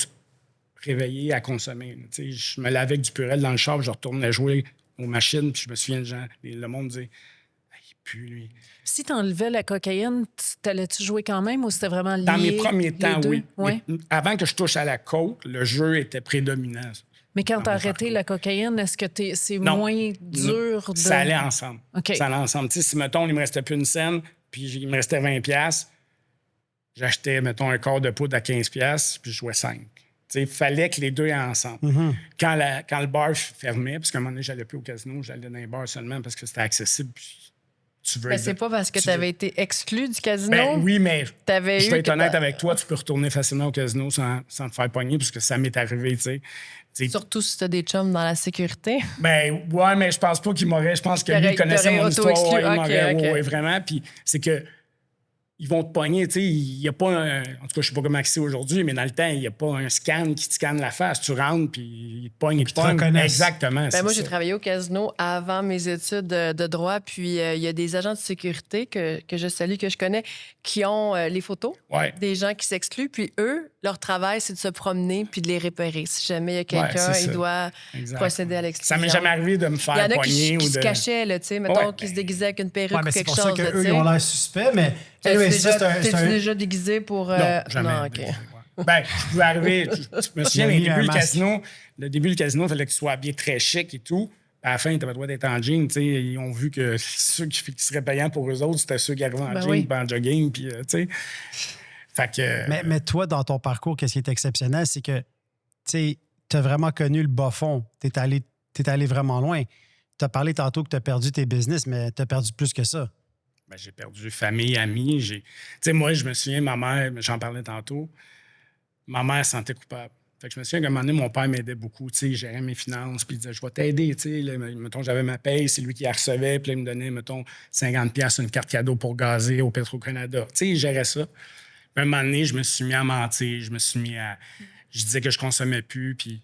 réveillé à consommer. là. Tu sais, je me lavais avec du purel dans le char, je retournais jouer aux machines, puis je me souviens de gens. Le monde disait, ah, il pue, lui. Si t'enlevais la cocaïne, t'allais-tu jouer quand même ou c'était vraiment lié? Dans mes premiers les temps, deux? oui. Ouais. Mais avant que je touche à la coke, le jeu était prédominant. Mais quand t'as mon arrêté parcours. la cocaïne, est-ce que c'est Non. moins dur de... Ça allait ensemble. OK. Ça allait ensemble. Tu sais, si, mettons, il me restait plus une scène, puis il me restait 20$, j'achetais, mettons, un quart de poudre à 15$, puis je jouais 5. Tu sais, il fallait que les deux aient ensemble. Quand le bar fermait, parce qu'à un moment donné, j'allais plus au casino, j'allais dans les bars seulement parce que c'était accessible. Puis tu veux Mais être- c'est pas parce que tu tu avais veux- été exclu du casino. Ben oui, mais T'avais je eu vais être que honnête t'as- avec toi, tu peux retourner facilement au casino sans te faire pogner, parce que ça m'est arrivé, tu sais. Tu sais. Surtout si t'as des chums dans la sécurité. Ben, ouais, mais je pense pas qu'il m'aurait. Je pense que lui, T'aurais- il connaissait t'aurais mon histoire. auto-exclu. Ouais, il Ok, m'aurait. ok. Ouais, vraiment. Puis c'est que. Ils vont te pogner, tu sais. Il n'y a pas un. En tout cas, je sais pas comment c'est aujourd'hui, mais dans le temps, il n'y a pas un scan qui te scanne la face. Tu rentres, puis ils te pognent, ils te te pognent. reconnaissent. Exactement. Ben c'est moi, ça. j'ai travaillé au casino avant mes études de droit, puis il y a des agents de sécurité que je salue, que je connais, qui ont les photos Ouais. des gens qui s'excluent, puis eux, leur travail, c'est de se promener puis de les repérer. Si jamais il y a quelqu'un, c'est il ça. doit Exact. procéder à l'exclusion. Ça m'est jamais arrivé de me Il y en faire a pogner qui ou se de. cachaient, là, tu sais, mettons, Ouais, qui se ben- déguisaient avec une perruque Ouais, ou mais c'est quelque pour ça chose. là, qu'eux, tu ils ont sais. l'air suspects, mais. Anyway, ça, T'es-tu déjà déguisé pour... Non, jamais. Non, OK. Ouais. Ben, je pouvais arriver. Je me souviens, Il a mis un le début du casino, il fallait que tu sois habillé très chic et tout. À la fin, tu n'avais pas le droit d'être en jean. Tu sais, ils ont vu que ceux qui seraient payants pour eux autres, c'était ceux qui arrivaient en Ben jean, oui. puis en jogging. Puis, tu sais. Fait que. Mais toi, dans ton parcours, qu'est-ce qui est exceptionnel, c'est que tu as vraiment connu le bas fond. Tu es allé vraiment loin. Tu as parlé tantôt que tu as perdu tes business, mais tu as perdu plus que ça. Ben, j'ai perdu famille, amis. Tu sais, moi, je me souviens, ma mère, j'en parlais tantôt, ma mère se sentait coupable. Fait que je me souviens qu'à un moment donné, mon père m'aidait beaucoup, tu sais, il gérait mes finances, puis il disait, je vais t'aider, tu sais. Là, mettons, j'avais ma paye, c'est lui qui la recevait, puis là, il me donnait, mettons, 50$ une carte cadeau pour gazer au Petro-Canada. Tu sais, il gérait ça. Puis à un moment donné, je me suis mis à mentir, je disais que je consommais plus, puis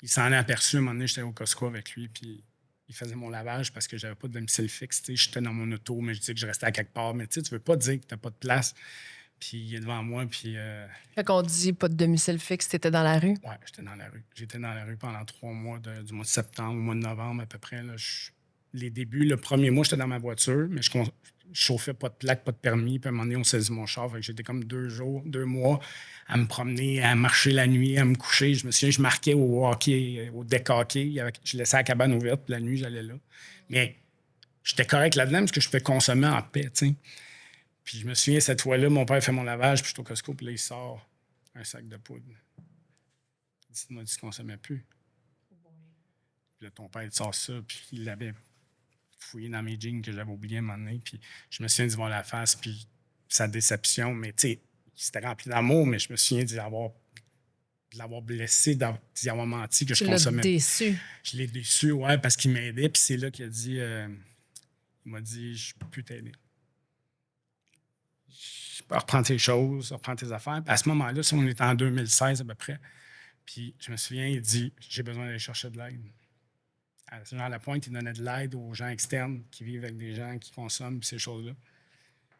il s'en est aperçu. À un moment donné, j'étais au Costco avec lui, puis il faisait mon lavage parce que j'avais pas de domicile fixe. Tu sais, j'étais dans mon auto, mais je disais que je restais à quelque part. Mais tu sais, tu veux pas dire que t'as pas de place. Puis il est devant moi, puis Fait qu'on dit pas de domicile fixe, t'étais dans la rue. ouais, j'étais dans la rue. J'étais dans la rue pendant 3 mois, du mois de septembre au mois de novembre à peu près. Là, les débuts, le premier mois, j'étais dans ma voiture, mais je chauffais pas de plaque, pas de permis. Puis à un moment donné, on saisit mon char. Fait que j'étais comme 2 mois à me promener, à marcher la nuit, à me coucher. Je me souviens, je marquais au hockey, au deck hockey. Je laissais la cabane ouverte, puis la nuit, j'allais là. Mais j'étais correct là-dedans parce que je pouvais consommer en paix, tu sais. Puis je me souviens, cette fois-là, mon père fait mon lavage, puis je suis au Costco, puis là, il sort un sac de poudre. Il m'a dit qu'il ne consommait plus. Puis là, ton père, il sort ça, puis il l'avait fouillé dans mes jeans que j'avais oublié à un moment donné. Puis je me souviens d'y voir la face, puis sa déception. Mais tu sais, il s'était rempli d'amour, mais je me souviens de l'avoir blessé, d'y avoir menti que je Tu l'as consommais. déçu. Je l'ai déçu, ouais, parce qu'il m'aidait. Puis c'est là qu'il a dit, il m'a dit, je peux plus t'aider. Reprends tes choses, reprends tes affaires. Puis à ce moment-là, on était en 2016 à peu près. Puis je me souviens, il dit, j'ai besoin d'aller chercher de l'aide. À la pointe, il donnait de l'aide aux gens externes qui vivent avec des gens qui consomment puis ces choses-là.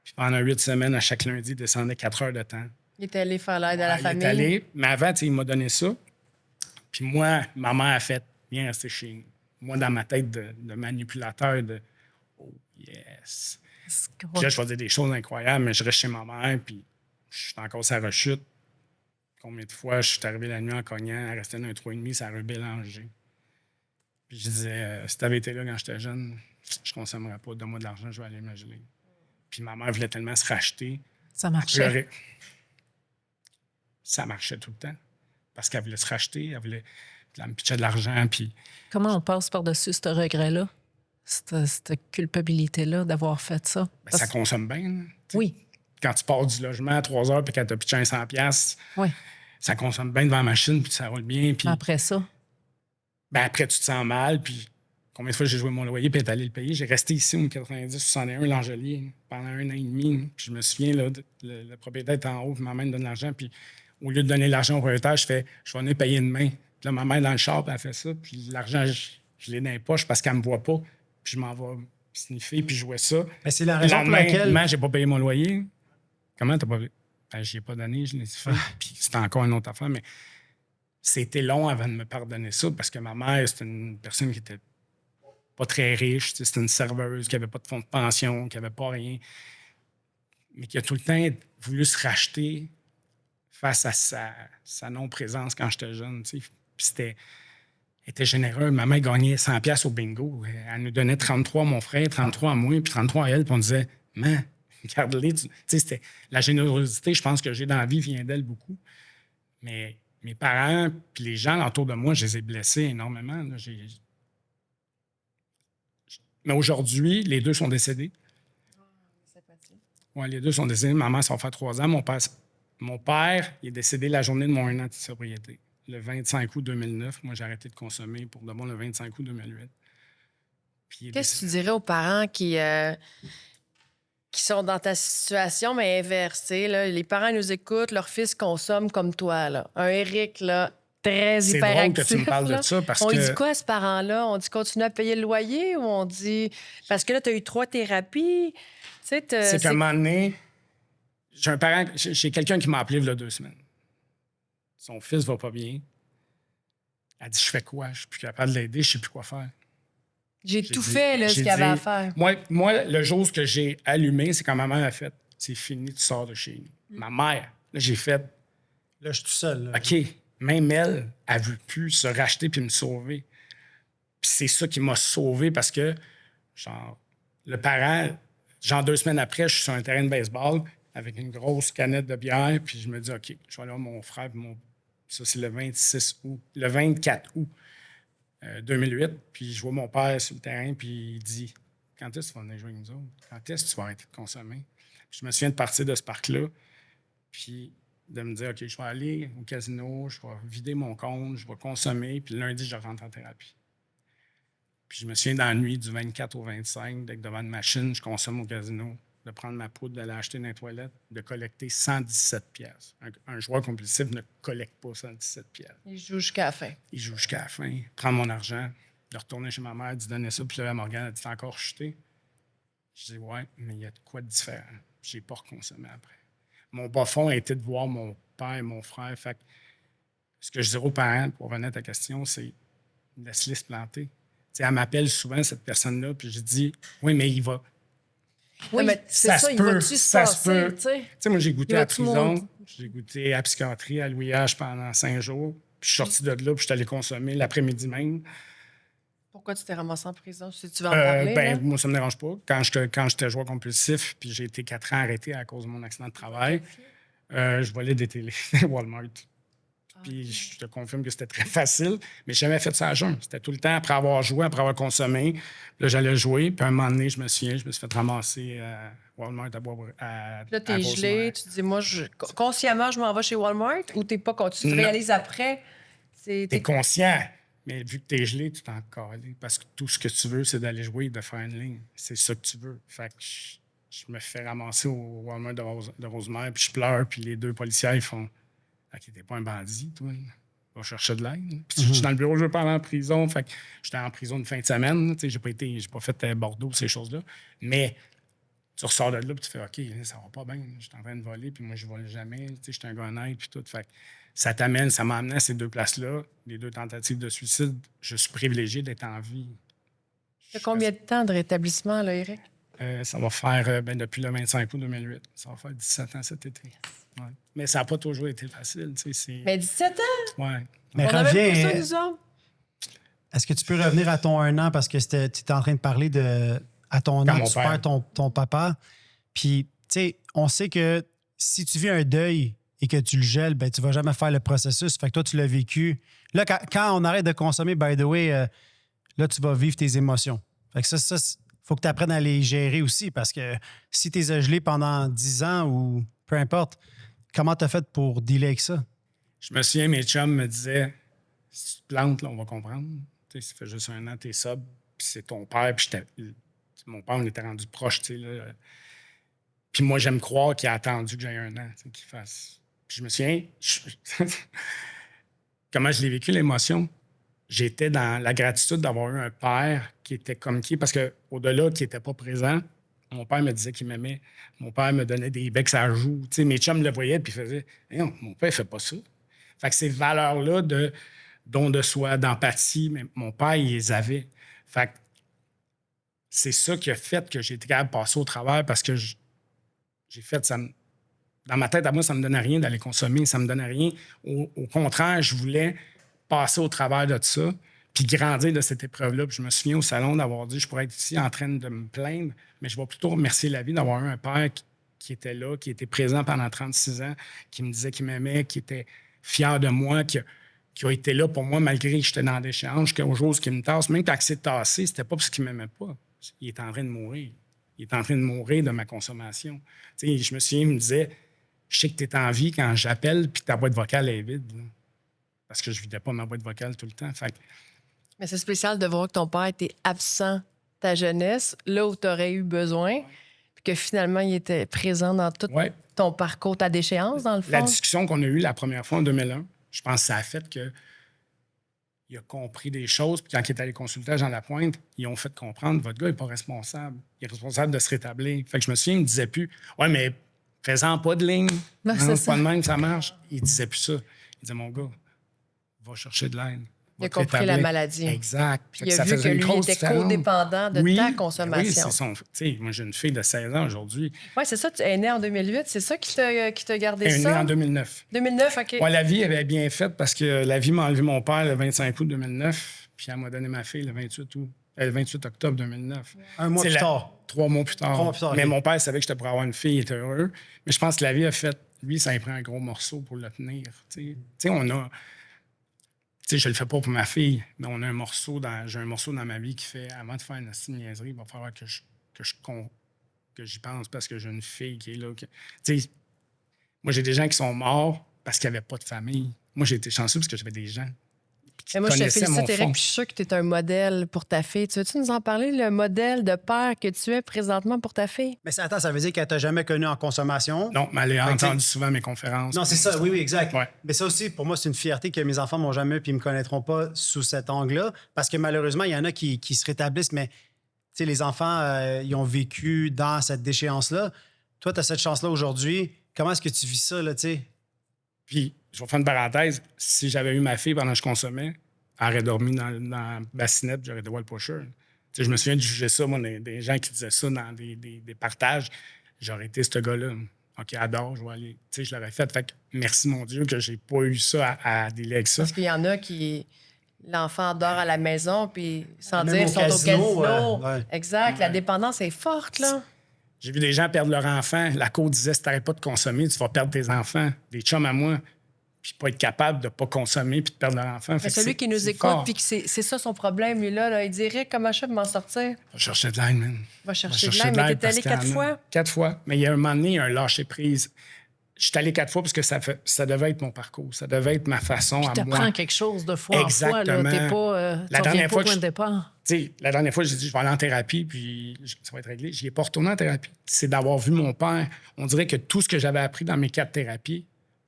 Puis pendant 8 semaines, à chaque lundi, il descendait 4 heures de temps. Il était allé faire l'aide à la Il famille. est allé, mais avant, il m'a donné ça. Puis moi, ma mère a fait, viens rester chez nous. Moi, dans ma tête de manipulateur, de oh yes. Puis là, je faisais des choses incroyables, mais je reste chez ma mère, puis je suis encore sa rechute. combien de fois je suis arrivé la nuit en cognant, elle restait dans un 3,5, ça a rebélangé. Puis je disais, si t'avais été là quand j'étais jeune, je consommerais pas, donne-moi de l'argent, je vais aller me geler. Puis ma mère voulait tellement se racheter. Ça Elle marchait. pleurait. Ça marchait tout le temps. Parce qu'elle voulait se racheter, elle voulait. Elle me pitchait de l'argent, puis Comment on passe par-dessus ce regret-là, cette culpabilité-là d'avoir fait ça? ben, ça consomme bien. Là. Oui, Quand tu pars du logement à 3 heures, puis quand tu as pitché un 100$, oui. ça consomme bien devant la machine, puis ça roule bien. Puis Après ça, ben, après, tu te sens mal, puis combien de fois j'ai joué mon loyer, puis est allé le payer. J'ai resté ici au 90-61, L'Angelier, pendant 1 an et demi. Puis je me souviens, là, le propriétaire est en haut, puis ma mère me donne l'argent, puis au lieu de donner l'argent au propriétaire, je vais venir payer demain. Puis là, ma mère dans le char, puis elle fait ça, puis l'argent, je l'ai dans les poches parce qu'elle me voit pas, puis je m'en vais sniffer, puis jouer ça. Mais c'est la Le raison pour lendemain, laquelle... demain, j'ai pas payé mon loyer. Comment t'as pas payé? Ben, j'y ai pas donné, je l'ai fait. Puis c'était encore une autre affaire, mais c'était long avant de me pardonner ça parce que ma mère, c'était une personne qui était pas très riche. C'était une serveuse qui avait pas de fonds de pension, qui avait pas rien, mais qui a tout le temps voulu se racheter face à sa non-présence quand j'étais jeune. Puis elle était généreuse. Ma mère gagnait 100$ au bingo. Elle nous donnait 33 à mon frère, 33 à moi, puis 33 à elle. Puis on disait, man, regarde-les. C'était la générosité, je pense que j'ai dans la vie, vient d'elle beaucoup. Mais mes parents, puis les gens autour de moi, je les ai blessés énormément. Là. Mais aujourd'hui, les deux sont décédés. Oui, les deux sont décédés. Ma mère, ça va faire 3 ans. Mon père, il est décédé la journée de mon 1 an de sobriété. Le 25 août 2009. Moi, j'ai arrêté de consommer pour de bon le 25 août 2008. Qu'est-ce que tu dirais aux parents qui sont dans ta situation, mais inverse? Là, les parents nous écoutent, leur fils consomme comme toi. Là. Un Éric, là, très C'est hyperactif. drôle que tu me parles là. de ça parce on que... dit quoi à ce parent-là? On dit continue à payer le loyer ou on dit... Parce que là, tu as eu 3 thérapies. C'est qu'à un moment donné, j'ai quelqu'un qui m'a appelé il y a 2 semaines. Son fils va pas bien. Elle dit, je fais quoi? Je suis plus capable de l'aider, je sais plus quoi faire. J'ai J'ai tout dit- fait, là, ce j'ai qu'il y avait dit- à faire. Moi, le jour que j'ai allumé, c'est quand ma mère a fait, c'est fini, tu sors de chez nous. Ma mère, là, j'ai fait, Là, je suis tout seul. là. OK, même elle veut plus se racheter puis me sauver. Puis c'est ça qui m'a sauvé parce que, genre, le parent, genre 2 semaines après, je suis sur un terrain de baseball avec une grosse canette de bière, puis je me dis, OK, je vais aller voir mon frère, ça, c'est le 26 août, le 24 août 2008, puis je vois mon père sur le terrain, puis il dit, quand est-ce que tu vas venir jouer avec nous autres? Quand est-ce que tu vas arrêter de consommer? Puis je me souviens de partir de ce parc-là, puis de me dire, OK, je vais aller au casino, je vais vider mon compte, je vais consommer, puis lundi, je rentre en thérapie. Puis je me souviens dans la nuit du 24 au 25, d'être devant une machine, je consomme au casino, de prendre ma poudre, d'aller acheter dans les toilettes, de collecter 117 pièces. Un joueur compulsif ne collecte pas 117 pièces. Il joue jusqu'à la fin. Il joue jusqu'à la fin, prendre mon argent, de retourner chez ma mère, d'y donner ça, puis là, Morgane a dit, t'as encore chuté? Je dis, ouais, mais il y a de quoi de différent. J'ai pas reconsommé après. Mon bas fond a été de voir mon père et mon frère. Fait que ce que je dirais aux parents, pour revenir à ta question, c'est laisse-les se planter. T'sais, elle m'appelle souvent, cette personne-là, puis je dis, oui, mais il va. oui, mais c'est ça ça, se il peut, va-tu se ça se passer, peut. tu sais? Tu sais, moi, j'ai goûté Il à la va-tu prison, monter? j'ai goûté à la psychiatrie, à l'ouillage pendant 5 jours, puis je suis sorti de là, puis je suis allé consommer l'après-midi même. Pourquoi tu t'es ramassé en prison? Si tu veux en parler, là? Moi, ça me dérange pas. Quand j'étais joueur compulsif, puis j'ai été 4 ans arrêté à cause de mon accident de travail, je volais des télés Walmart. Puis je te confirme que c'était très facile, mais j'ai jamais fait ça à jeun. C'était tout le temps après avoir joué, après avoir consommé. Là, j'allais jouer, puis à un moment donné, je me suis fait ramasser à Walmart à boire. Là, t'es gelé, tu te dis, moi, consciemment, je m'en vais chez Walmart ou t'es pas tu te Non. réalises après? T'es conscient, mais vu que t'es gelé, tu t'en cales. Parce que tout ce que tu veux, c'est d'aller jouer et de faire une ligne. C'est ça que tu veux. Fait que je me fais ramasser au Walmart de Rosemère, puis je pleure, puis les 2 policiers, ils font « OK, t'es pas un bandit, toi. Va chercher de l'aide. » Puis je suis dans le bureau, je veux pas aller en prison. Fait que j'étais en prison une fin de semaine. J'ai pas fait Bordeaux, ces choses-là. Mais tu ressors de là, puis tu fais OK, là, ça va pas bien. Je suis en train de voler, puis moi, je vole jamais. Je suis un gars honnête, puis tout. Fait que ça m'a amené à ces 2 places-là, les 2 tentatives de suicide. Je suis privilégié d'être en vie. T'as combien de temps de rétablissement, là, Éric? Ça va faire, depuis le 25 août 2008, ça va faire 17 ans cet été. Ouais. Mais ça n'a pas toujours été facile. Mais 17 ans? Ouais. Mais On avait pas ça, reviens. nous autres. Est-ce que tu peux revenir à ton 1 an parce que tu étais en train de parler à ton Quand an mon que tu perds père. ton papa. Puis, tu sais, on sait que si tu vis un deuil et que tu le gèles, ben, tu vas jamais faire le processus. Fait que toi, tu l'as vécu. Là, quand on arrête de consommer, by the way, là, tu vas vivre tes émotions. Fait que ça, faut que tu apprennes à les gérer aussi parce que si tu les as gelés pendant 10 ans ou peu importe, comment tu as fait pour dealer avec ça? Je me souviens, mes chums me disaient si tu te plantes, là, on va comprendre. Tu sais, ça fait juste 1 an, t'es sobre, puis c'est ton père, puis mon père, on était rendu proche, tu sais, là. Puis moi, j'aime croire qu'il a attendu que j'aie 1 an, tu sais, qu'il fasse. Puis je me souviens, comment je l'ai vécu, l'émotion. J'étais dans la gratitude d'avoir eu un père qui était comme qui, parce qu'au-delà qui n'était pas présent, mon père me disait qu'il m'aimait. Mon père me donnait des becs à la joue. Tu sais, mes chums le voyaient puis faisaient non, mon père ne fait pas ça. Fait que ces valeurs-là de don de soi, d'empathie, mais mon père, il les avait. Fait que c'est ça qui a fait que j'ai été capable de passer au travers parce que j'ai fait ça. Dans ma tête, à moi, ça ne me donnait rien d'aller consommer. Ça ne me donnait rien. Au contraire, je voulais passer au travers de ça puis grandir de cette épreuve-là. Puis je me souviens au salon d'avoir dit, je pourrais être ici en train de me plaindre, mais je vais plutôt remercier la vie d'avoir eu un père qui était là, qui était présent pendant 36 ans, qui me disait qu'il m'aimait, qui était fier de moi, qui a été là pour moi malgré que j'étais dans des échanges, qu'aux jours qui me tasse. Même quand il s'est tassé, c'était pas parce qu'il m'aimait pas. Il était en train de mourir. Il était en train de mourir de ma consommation. Tu sais, je me souviens, il me disait, je sais que tu es en vie quand j'appelle puis que ta boîte vocale est vide. Là. Parce que je ne vidais pas ma boîte vocale tout le temps. Fait que, Mais c'est spécial de voir que ton père était absent ta jeunesse, là où tu aurais eu besoin, puis que finalement, il était présent dans tout ouais, ton parcours, ta déchéance, dans le fond. la discussion qu'on a eue la première fois en 2001, je pense que ça a fait que il a compris des choses. Puis quand il est allé consulter à Jean Lapointe, ils ont fait comprendre votre gars n'est pas responsable. Il est responsable de se rétablir. Fait que je me souviens, il ne disait plus ouais, mais fais-en pas de ligne. Non, Non, c'est c'est pas ça. de même, ça marche. Il disait plus ça. Il disait mon gars, va chercher de l'aide. Il a Va te compris la rétablir. maladie. Exact. Puis Fait il que a ça vu faisait que une lui grosse était différence. codépendant de Oui, ta oui, consommation. c'est son. Tu sais, moi, j'ai une fille de 16 ans aujourd'hui. Oui, c'est ça, tu es né en 2008. C'est ça qui t'a gardé Elle est née ça? en 2009. 2009, OK. Ouais, la vie avait bien fait parce que la vie m'a enlevé mon père le 25 août 2009, puis elle m'a donné ma fille le 28 octobre 2009. Un mois C'est plus tard. 3 mois plus tard. 3 mois plus tard, Mais ok. mon père savait que j'étais pour avoir une fille, il était heureux. Mais je pense que la vie a fait. Lui, ça a pris un gros morceau pour le tenir. Tu sais, on a. Tu sais, je le fais pas pour ma fille, mais on a un morceau j'ai un morceau dans ma vie qui fait avant de faire une astuce niaiserie, il va falloir que j'y pense parce que j'ai une fille qui est là. Tu sais, moi, j'ai des gens qui sont morts parce qu'il n'y avait pas de famille. Moi, j'ai été chanceux parce que j'avais des gens qui Mais moi, je te connaissaient mon félicite, Eric, fond. puis je suis sûre que tu es un modèle pour ta fille. Tu veux-tu nous en parler, le modèle de père que tu es présentement pour ta fille? Mais attends, ça veut dire qu'elle t'a jamais connu en consommation? Non, mais elle a Fait que entendu souvent mes conférences. Non, c'est ça, oui, exact. Ouais. Mais ça aussi, pour moi, c'est une fierté que mes enfants m'ont jamais puis ils me connaîtront pas sous cet angle-là. Parce que malheureusement, il y en a qui se rétablissent, mais tu sais, les enfants, ils ont vécu dans cette déchéance-là. Toi, tu as cette chance-là aujourd'hui. Comment est-ce que tu vis ça, là, tu sais? Puis, je vais faire une parenthèse. Si j'avais eu ma fille pendant que je consommais, elle aurait dormi dans la bassinette, j'aurais été voir le pusher. Tu sais, je me souviens de juger ça, moi, des gens qui disaient ça dans des partages. J'aurais été ce gars-là. OK, adore, je vais aller. Tu sais, je l'aurais fait. Fait que merci, mon Dieu, que j'ai pas eu ça à dealer avec ça. Parce qu'il y en a qui... L'enfant dort à la maison, puis sans Même dire, au ils sont au casino, casino. ouais. Exact, la dépendance est forte, là. J'ai vu des gens perdre leur enfant. La cour disait, si t'arrêtes pas de consommer, tu vas perdre tes enfants. Des chums à moi. Puis pas être capable de pas consommer puis de perdre leur enfant. Fait Mais que celui c'est- qui nous c'est écoute, fort. puis que c'est ça son problème, lui, là, il dirait, comment je fais pour m'en sortir? Va chercher de l'aide, man. Va Va chercher de chercher l'aide, de mais l'aide t'es allé parce 4 qu'il y en a. fois. 4 fois. Mais il y a un moment donné, il y a un lâcher-prise. Je suis allé 4 fois parce que ça devait être mon parcours. Ça devait être ma façon à Tu moi. apprends quelque chose de fois en fois. Là. Exactement. T'es pas, tu La reviens dernière pas fois au que point je- de départ. Tu sais, la dernière fois, j'ai dit, je vais aller en thérapie, puis ça va être réglé. Je n'y ai pas retourné en thérapie. C'est d'avoir vu mon père. On dirait que tout ce que j'avais appris dans mes 4 thérapies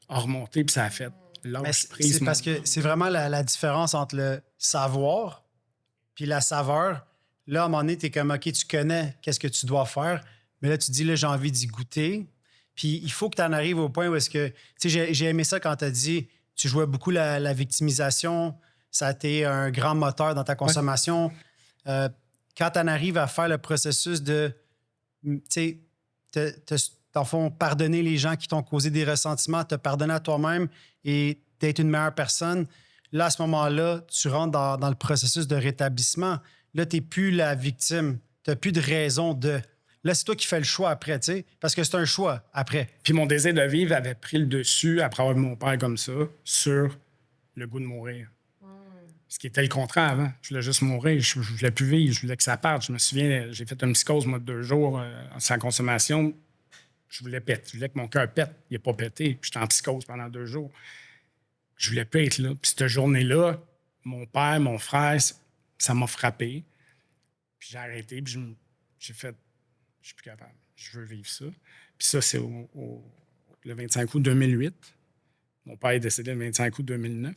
a remonté, puis ça a fait Mais lâche prise. c'est parce que c'est vraiment la différence entre le savoir puis la saveur. Là, à un moment donné, tu es comme, OK, tu connais qu'est-ce que tu dois faire, mais là, tu dis, là, j'ai envie d'y goûter. Puis il faut que tu en arrives au point où est-ce que... Tu sais, j'ai aimé ça quand tu as dit, tu jouais beaucoup la victimisation, ça a été un grand moteur dans ta consommation. Quand tu en arrives à faire le processus de tu sais, dans le fond, pardonner les gens qui t'ont causé des ressentiments, te pardonner à toi-même et d'être une meilleure personne, là, à ce moment-là, tu rentres dans le processus de rétablissement. Là, tu n'es plus la victime. Tu n'as plus de raison de... Là, c'est toi qui fais le choix après, tu sais, parce que c'est un choix après. Puis mon désir de vivre avait pris le dessus après avoir vu mon père comme ça sur le goût de mourir. Ce qui était le contraire avant. Je voulais juste mourir. Je voulais plus vivre. Je voulais que ça parte. Je me souviens, j'ai fait une psychose, moi, de 2 jours sans consommation. Je voulais péter. Je voulais que mon cœur pète. Il n'a pas pété. Puis j'étais en psychose pendant 2 jours. Je voulais pas être là. Puis cette journée-là, mon père, mon frère, ça m'a frappé. Puis j'ai arrêté. Puis j'ai fait, je suis plus capable. Je veux vivre ça. Puis ça, c'est le 25 août 2008. Mon père est décédé le 25 août 2009.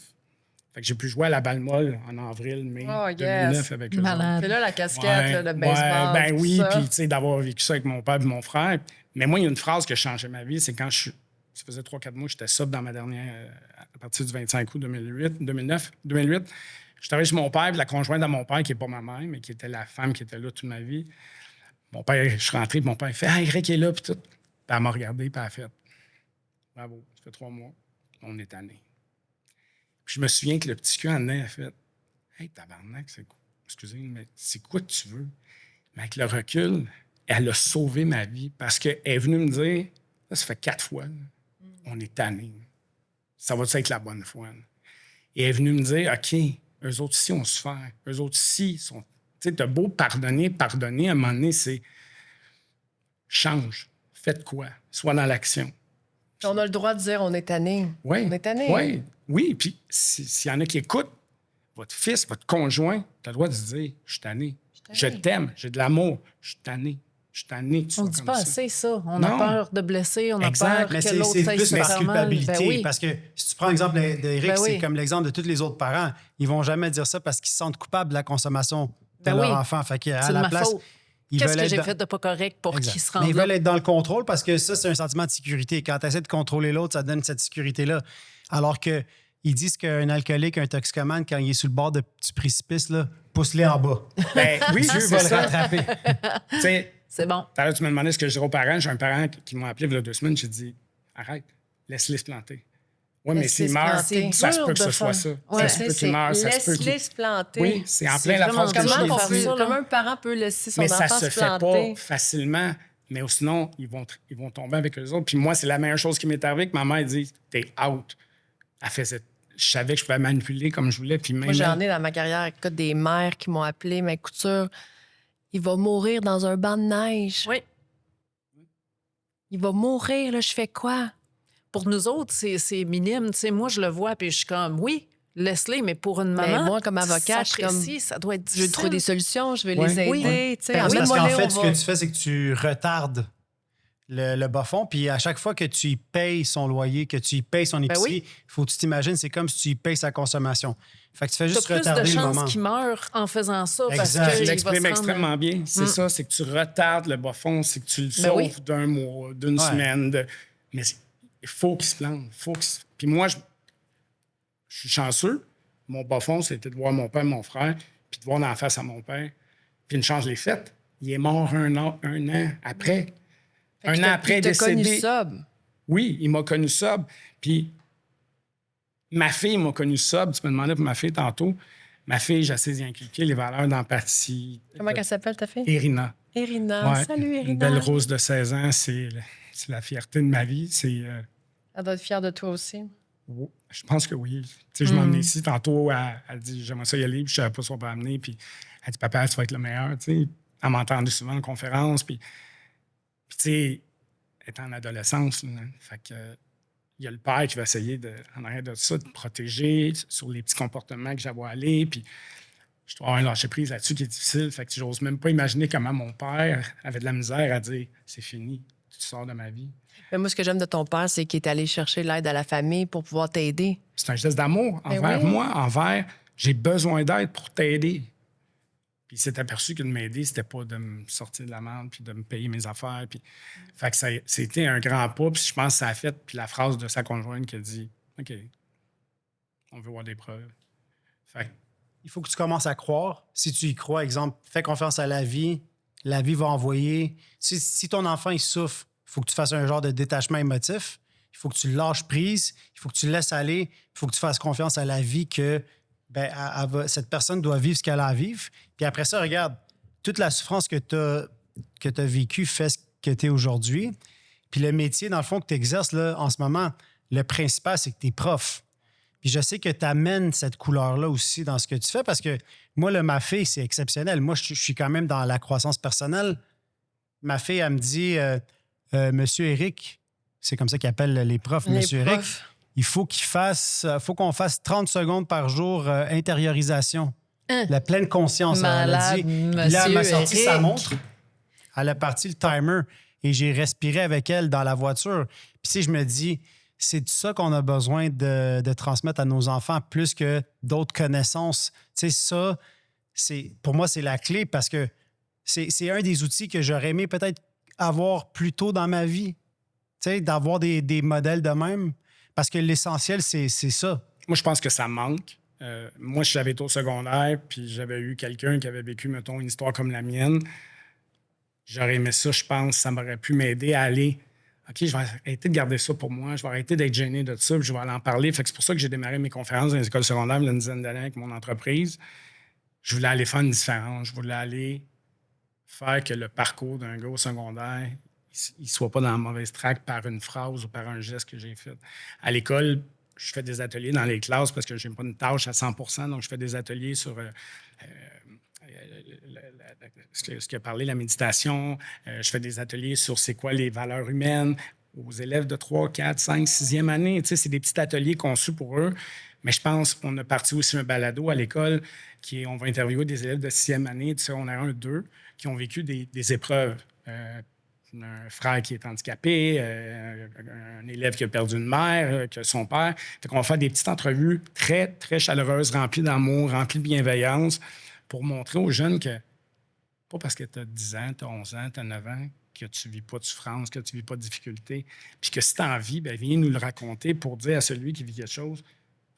Fait que j'ai pu jouer à la balle molle en avril, mai 2009 avec eux. Malade. Puis là, la casquette, là, le baseball. Ben tout oui, ça. puis tu sais, d'avoir vécu ça avec mon père et mon frère. Mais moi, il y a une phrase qui a changé ma vie, c'est quand ça faisait 3-4 mois, j'étais sobre dans ma dernière, à partir du 25 août 2008. J'étais arrivé chez mon père, puis la conjointe de mon père, qui n'est pas ma mère, mais qui était la femme qui était là toute ma vie. Mon père, je suis rentré, puis mon père, il fait « Ah, Eric est là, puis tout. » Puis elle m'a regardé, puis elle a fait « Bravo, ça fait 3 mois, on est tanné. » Puis je me souviens que le petit cul en dedans a fait « Hey, tabarnak, c'est quoi? Excusez, mais c'est quoi que tu veux? » Mais avec le recul, elle a sauvé ma vie parce qu'elle est venue me dire, là, ça fait 4 fois, là, on est tanné. Ça va être la bonne fois. Là. Et elle est venue me dire, OK, eux autres ici ont souffert. Eux autres ici sont... Tu sais, t'as beau pardonner, à un moment donné, c'est change, faites quoi, sois dans l'action. Puis on a le droit de dire on est tanné. Oui. On est tanné. Oui, oui. Puis s'il y en a qui écoutent, votre fils, votre conjoint, tu as le droit de se dire, je suis tanné. Je t'aime, j'ai de l'amour, je suis tanné. Je suis tanné que tu On sois ne dit comme pas ça. assez ça. On Non. a peur de blesser, on a Exact, peur Mais que c'est l'autre plus se par faire mal. culpabilité. Ben oui. Parce que si tu prends l'exemple d'Éric, Ben oui. c'est comme l'exemple de tous les autres parents. Ils vont jamais dire ça parce qu'ils se sentent coupables de la consommation de Ben leur oui. enfant. Fait qu'à C'est de la ma place, faute. ils Qu'est-ce veulent que être j'ai dans- fait de pas correct pour Exact. qu'ils se Mais rendent ils là? veulent être dans le contrôle parce que ça, c'est un sentiment de sécurité. Quand tu essaies de contrôler l'autre, ça donne cette sécurité-là. Alors que ils disent qu'un alcoolique, un toxicomane, quand il est sur le bord du précipice, là, pousse-les en bas. Ben, oui, Dieu c'est va le ça. rattraper. Tu sais, C'est bon. tout à l'heure, tu me demandais ce que je dirais aux parents. J'ai un parent qui m'a appelé il y a 2 semaines. J'ai dit, arrête, laisse-les se planter. Oui, mais Laisse-les s'il se meurt, planter. ça se Dur peut que de ce soit ça. faire. Ouais. Ça se peut qu'il meure, ça se peut Laisse-les qu'il... se planter. Oui, c'est en C'est plein la vraiment phrase que dur. je Comment, dis. ça, là. comment un parent peut laisser son Mais ça enfant se se fait planter? pas facilement. Mais sinon, ils vont tomber avec eux autres. Puis moi, c'est la meilleure chose qui m'est arrivée, que ma mère dit, t'es out. Elle faisait... Je savais que je pouvais manipuler comme je voulais. Puis même Moi, j'en ai dans ma carrière, écoute, des mères qui m'ont appelé, mais Couture, il va mourir dans un banc de neige. Oui. Il va mourir, là, je fais quoi? Pour nous autres, c'est minime. Tu sais, moi, je le vois, puis je suis comme, oui, laisse-les, mais pour une maman, moi, comme avocate, je suis comme, s'apprécie, ça doit être Je veux difficile. trouver des solutions, je veux Ouais. les aider. Oui. tu sais, Ben Parce oui. emmène-moi qu'en là, fait, on ce va. que tu fais, c'est que tu retardes le bas-fond. Puis à chaque fois que tu y payes son loyer, que tu y payes son épicerie, oui. faut que tu t'imagines, c'est comme si tu y payes sa consommation. Fait que tu fais T'as juste plus de retarder le chances moment. qu'il meure en faisant ça parce Exact. que Tu il va l'exprimes se rendre- extrêmement bien. C'est ça, c'est que tu retardes le bas-fond, c'est que tu le sauves oui. d'un mois, d'une Ouais. semaine. Mais il faut qu'il se plante. Puis moi, je suis chanceux. Mon bas-fond, c'était de voir mon père et mon frère, puis de voir dans la face à mon père. Puis une chance, je l'ai faite. Il est mort un an après. Fait que Un an après, t'as connu décédé. sobre. Oui, il m'a connu sobre. Puis ma fille m'a connu sobre. Tu me demandais pour ma fille tantôt. Ma fille, j'essaie d'y inculquer les valeurs d'empathie. Comment elle s'appelle, ta fille? Irina. Irina. Ouais. Salut, Irina. Une belle rose de 16 ans, c'est la fierté de ma vie. Elle doit être fière de toi aussi. Je pense que oui. Tu sais, je m'en emmenais ici. Tantôt, elle dit j'aimerais ça y aller, puis je ne savais pas si on peut amener. Puis elle dit papa, tu vas être le meilleur. Tu sais, elle m'a entendu souvent en conférence. Puis tu sais, elle est en adolescence. Là, fait que il y a le père qui va essayer, en arrière de ça, de me protéger sur les petits comportements que j'avais à aller. Puis je dois avoir un lâcher-prise là-dessus qui est difficile. Fait que j'ose même pas imaginer comment mon père avait de la misère à dire c'est fini, tu sors de ma vie. Mais moi, ce que j'aime de ton père, c'est qu'il est allé chercher l'aide à la famille pour pouvoir t'aider. C'est un geste d'amour Ben envers oui. moi, envers j'ai besoin d'aide pour t'aider. Puis il s'est aperçu que de m'aider, c'était pas de me sortir de la merde puis de me payer mes affaires. Puis... Fait que c'était un grand pas. Puis je pense que ça a fait. Puis la phrase de sa conjointe qui a dit OK, on veut voir des preuves. Fait que Il faut que tu commences à croire. Si tu y crois, exemple, fais confiance à la vie, la vie va envoyer... Si ton enfant, il souffre, il faut que tu fasses un genre de détachement émotif. Il faut que tu lâches prise. Il faut que tu le laisses aller. Il faut que tu fasses confiance à la vie que cette personne doit vivre ce qu'elle a à vivre. Puis après ça, regarde, toute la souffrance que tu as vécue fait ce que tu es aujourd'hui. Puis le métier, dans le fond, que tu exerces là, en ce moment, le principal, c'est que tu es prof. Puis je sais que tu amènes cette couleur-là aussi dans ce que tu fais parce que moi, là, ma fille, c'est exceptionnel. Moi, je suis quand même dans la croissance personnelle. Ma fille, elle me dit, Monsieur Éric, c'est comme ça qu'il appelle les profs, Monsieur Éric, il faut qu'on fasse 30 secondes par jour intériorisation. La pleine conscience. Malade, elle a dit. Là, elle m'a sorti sa Éric. montre. Elle a parti le timer et j'ai respiré avec elle dans la voiture. Puis si je me dis, c'est de ça qu'on a besoin de transmettre à nos enfants plus que d'autres connaissances. Tu sais, ça, pour moi, c'est la clé parce que c'est un des outils que j'aurais aimé peut-être avoir plus tôt dans ma vie. Tu sais, d'avoir des modèles de même. Parce que l'essentiel, c'est ça. Moi, je pense que ça manque. Moi, j'avais été au secondaire, puis j'avais eu quelqu'un qui avait vécu, mettons, une histoire comme la mienne. J'aurais aimé ça, je pense. Ça m'aurait pu m'aider à aller. OK, je vais arrêter de garder ça pour moi. Je vais arrêter d'être gêné de ça, puis je vais aller en parler. Fait que c'est pour ça que j'ai démarré mes conférences dans les écoles secondaires il y a une dizaine d'années avec mon entreprise. Je voulais aller faire une différence. Je voulais aller faire que le parcours d'un gars au secondaire, il ne soit pas dans la mauvaise traque par une phrase ou par un geste que j'ai fait. À l'école, je fais des ateliers dans les classes parce que je n'ai pas une tâche à 100%, donc je fais des ateliers sur ce qu'a parlé la méditation. Je fais des ateliers sur c'est quoi les valeurs humaines aux élèves de 3, 4, 5, 6e année. Tu sais, c'est des petits ateliers conçus pour eux. Mais je pense qu'on a parti aussi un balado à l'école on va interviewer des élèves de 6e année, de secondaire 1, 2, qui ont vécu des épreuves. Un frère qui est handicapé, un élève qui a perdu une mère, que son père. Fait qu'on va faire des petites entrevues très, très chaleureuses, remplies d'amour, remplies de bienveillance, pour montrer aux jeunes que, pas parce que tu as 10 ans, tu as 11 ans, tu as 9 ans, que tu ne vis pas de souffrance, que tu ne vis pas de difficulté, puis que si tu as envie, bien, viens nous le raconter pour dire à celui qui vit quelque chose,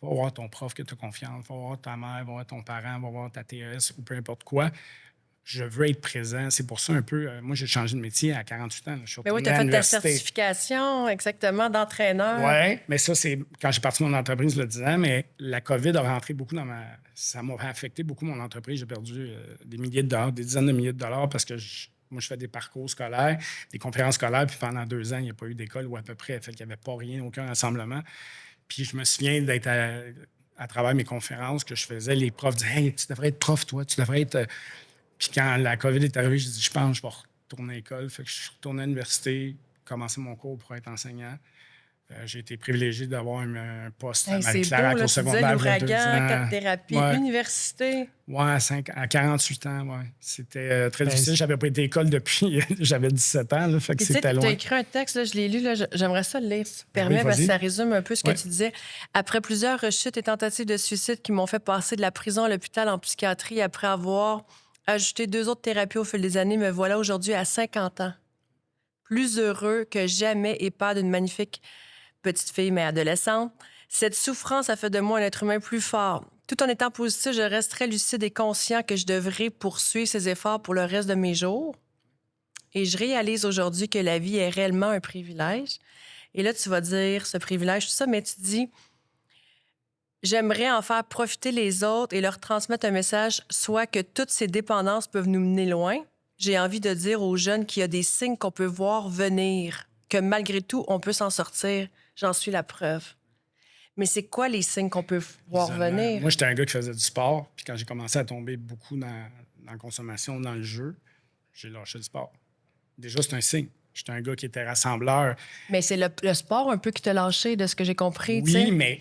va voir ton prof que tu as confiance, va voir ta mère, va voir ton parent, va voir ta TES ou peu importe quoi. Je veux être présent. C'est pour ça un peu... moi, j'ai changé de métier à 48 ans. Là. Je suis Mais oui, retourné tu as à fait ta l'université. certification, exactement, d'entraîneur. Oui, mais ça, c'est quand j'ai parti de mon entreprise le 10 ans, mais la COVID a rentré beaucoup ça m'a affecté beaucoup mon entreprise. J'ai perdu des milliers de dollars, des dizaines de milliers de dollars parce que moi, je fais des parcours scolaires, des conférences scolaires, puis pendant 2 ans, il n'y a pas eu d'école ou à peu près. Fait qu'il n'y avait pas rien, aucun rassemblement. Puis je me souviens d'être à travers mes conférences que je faisais, les profs disaient « Hey, tu devrais être prof, toi, tu devrais être... Puis quand la COVID est arrivée, j'ai dit, je pense que je vais retourner à l'école. Fait que je suis retourné à l'université, commencer mon cours pour être enseignant. J'ai été privilégié d'avoir un poste à Hey, c'est Marie-Claire beau, là, au tu disais secondaire. il y a 2 l'ouragan, ans. quatre thérapies, Ouais. université. Ouais, à 48 ans, ouais. C'était très Ben, difficile. J'avais pas été à l'école depuis... j'avais 17 ans, là, fait que Puis, tu sais, c'était tu as loin. écrit un texte, là, je l'ai lu, là, j'aimerais ça le lire, si tu Ben permets, oui, parce que vas-y. ça résume un peu ce que Ouais. tu disais. Après plusieurs rechutes et tentatives de suicide qui m'ont fait passer de la prison à l'hôpital en psychiatrie, après avoir ajouté 2 autres thérapies au fil des années, me voilà aujourd'hui à 50 ans. Plus heureux que jamais et père d'une magnifique petite fille, mais adolescente. Cette souffrance a fait de moi un être humain plus fort. Tout en étant positif, je reste très lucide et conscient que je devrais poursuivre ces efforts pour le reste de mes jours. Et je réalise aujourd'hui que la vie est réellement un privilège. Et là, tu vas dire ce privilège, tout ça, mais tu dis, j'aimerais en faire profiter les autres et leur transmettre un message, soit que toutes ces dépendances peuvent nous mener loin. J'ai envie de dire aux jeunes qu'il y a des signes qu'on peut voir venir, que malgré tout, on peut s'en sortir. J'en suis la preuve. Mais c'est quoi les signes qu'on peut voir Isolement. venir? Moi, j'étais un gars qui faisait du sport. Puis quand j'ai commencé à tomber beaucoup dans la consommation, dans le jeu, j'ai lâché le sport. Déjà, c'est un signe. J'étais un gars qui était rassembleur. Mais c'est le sport un peu qui t'a lâché, de ce que j'ai compris. tu Oui, sais. mais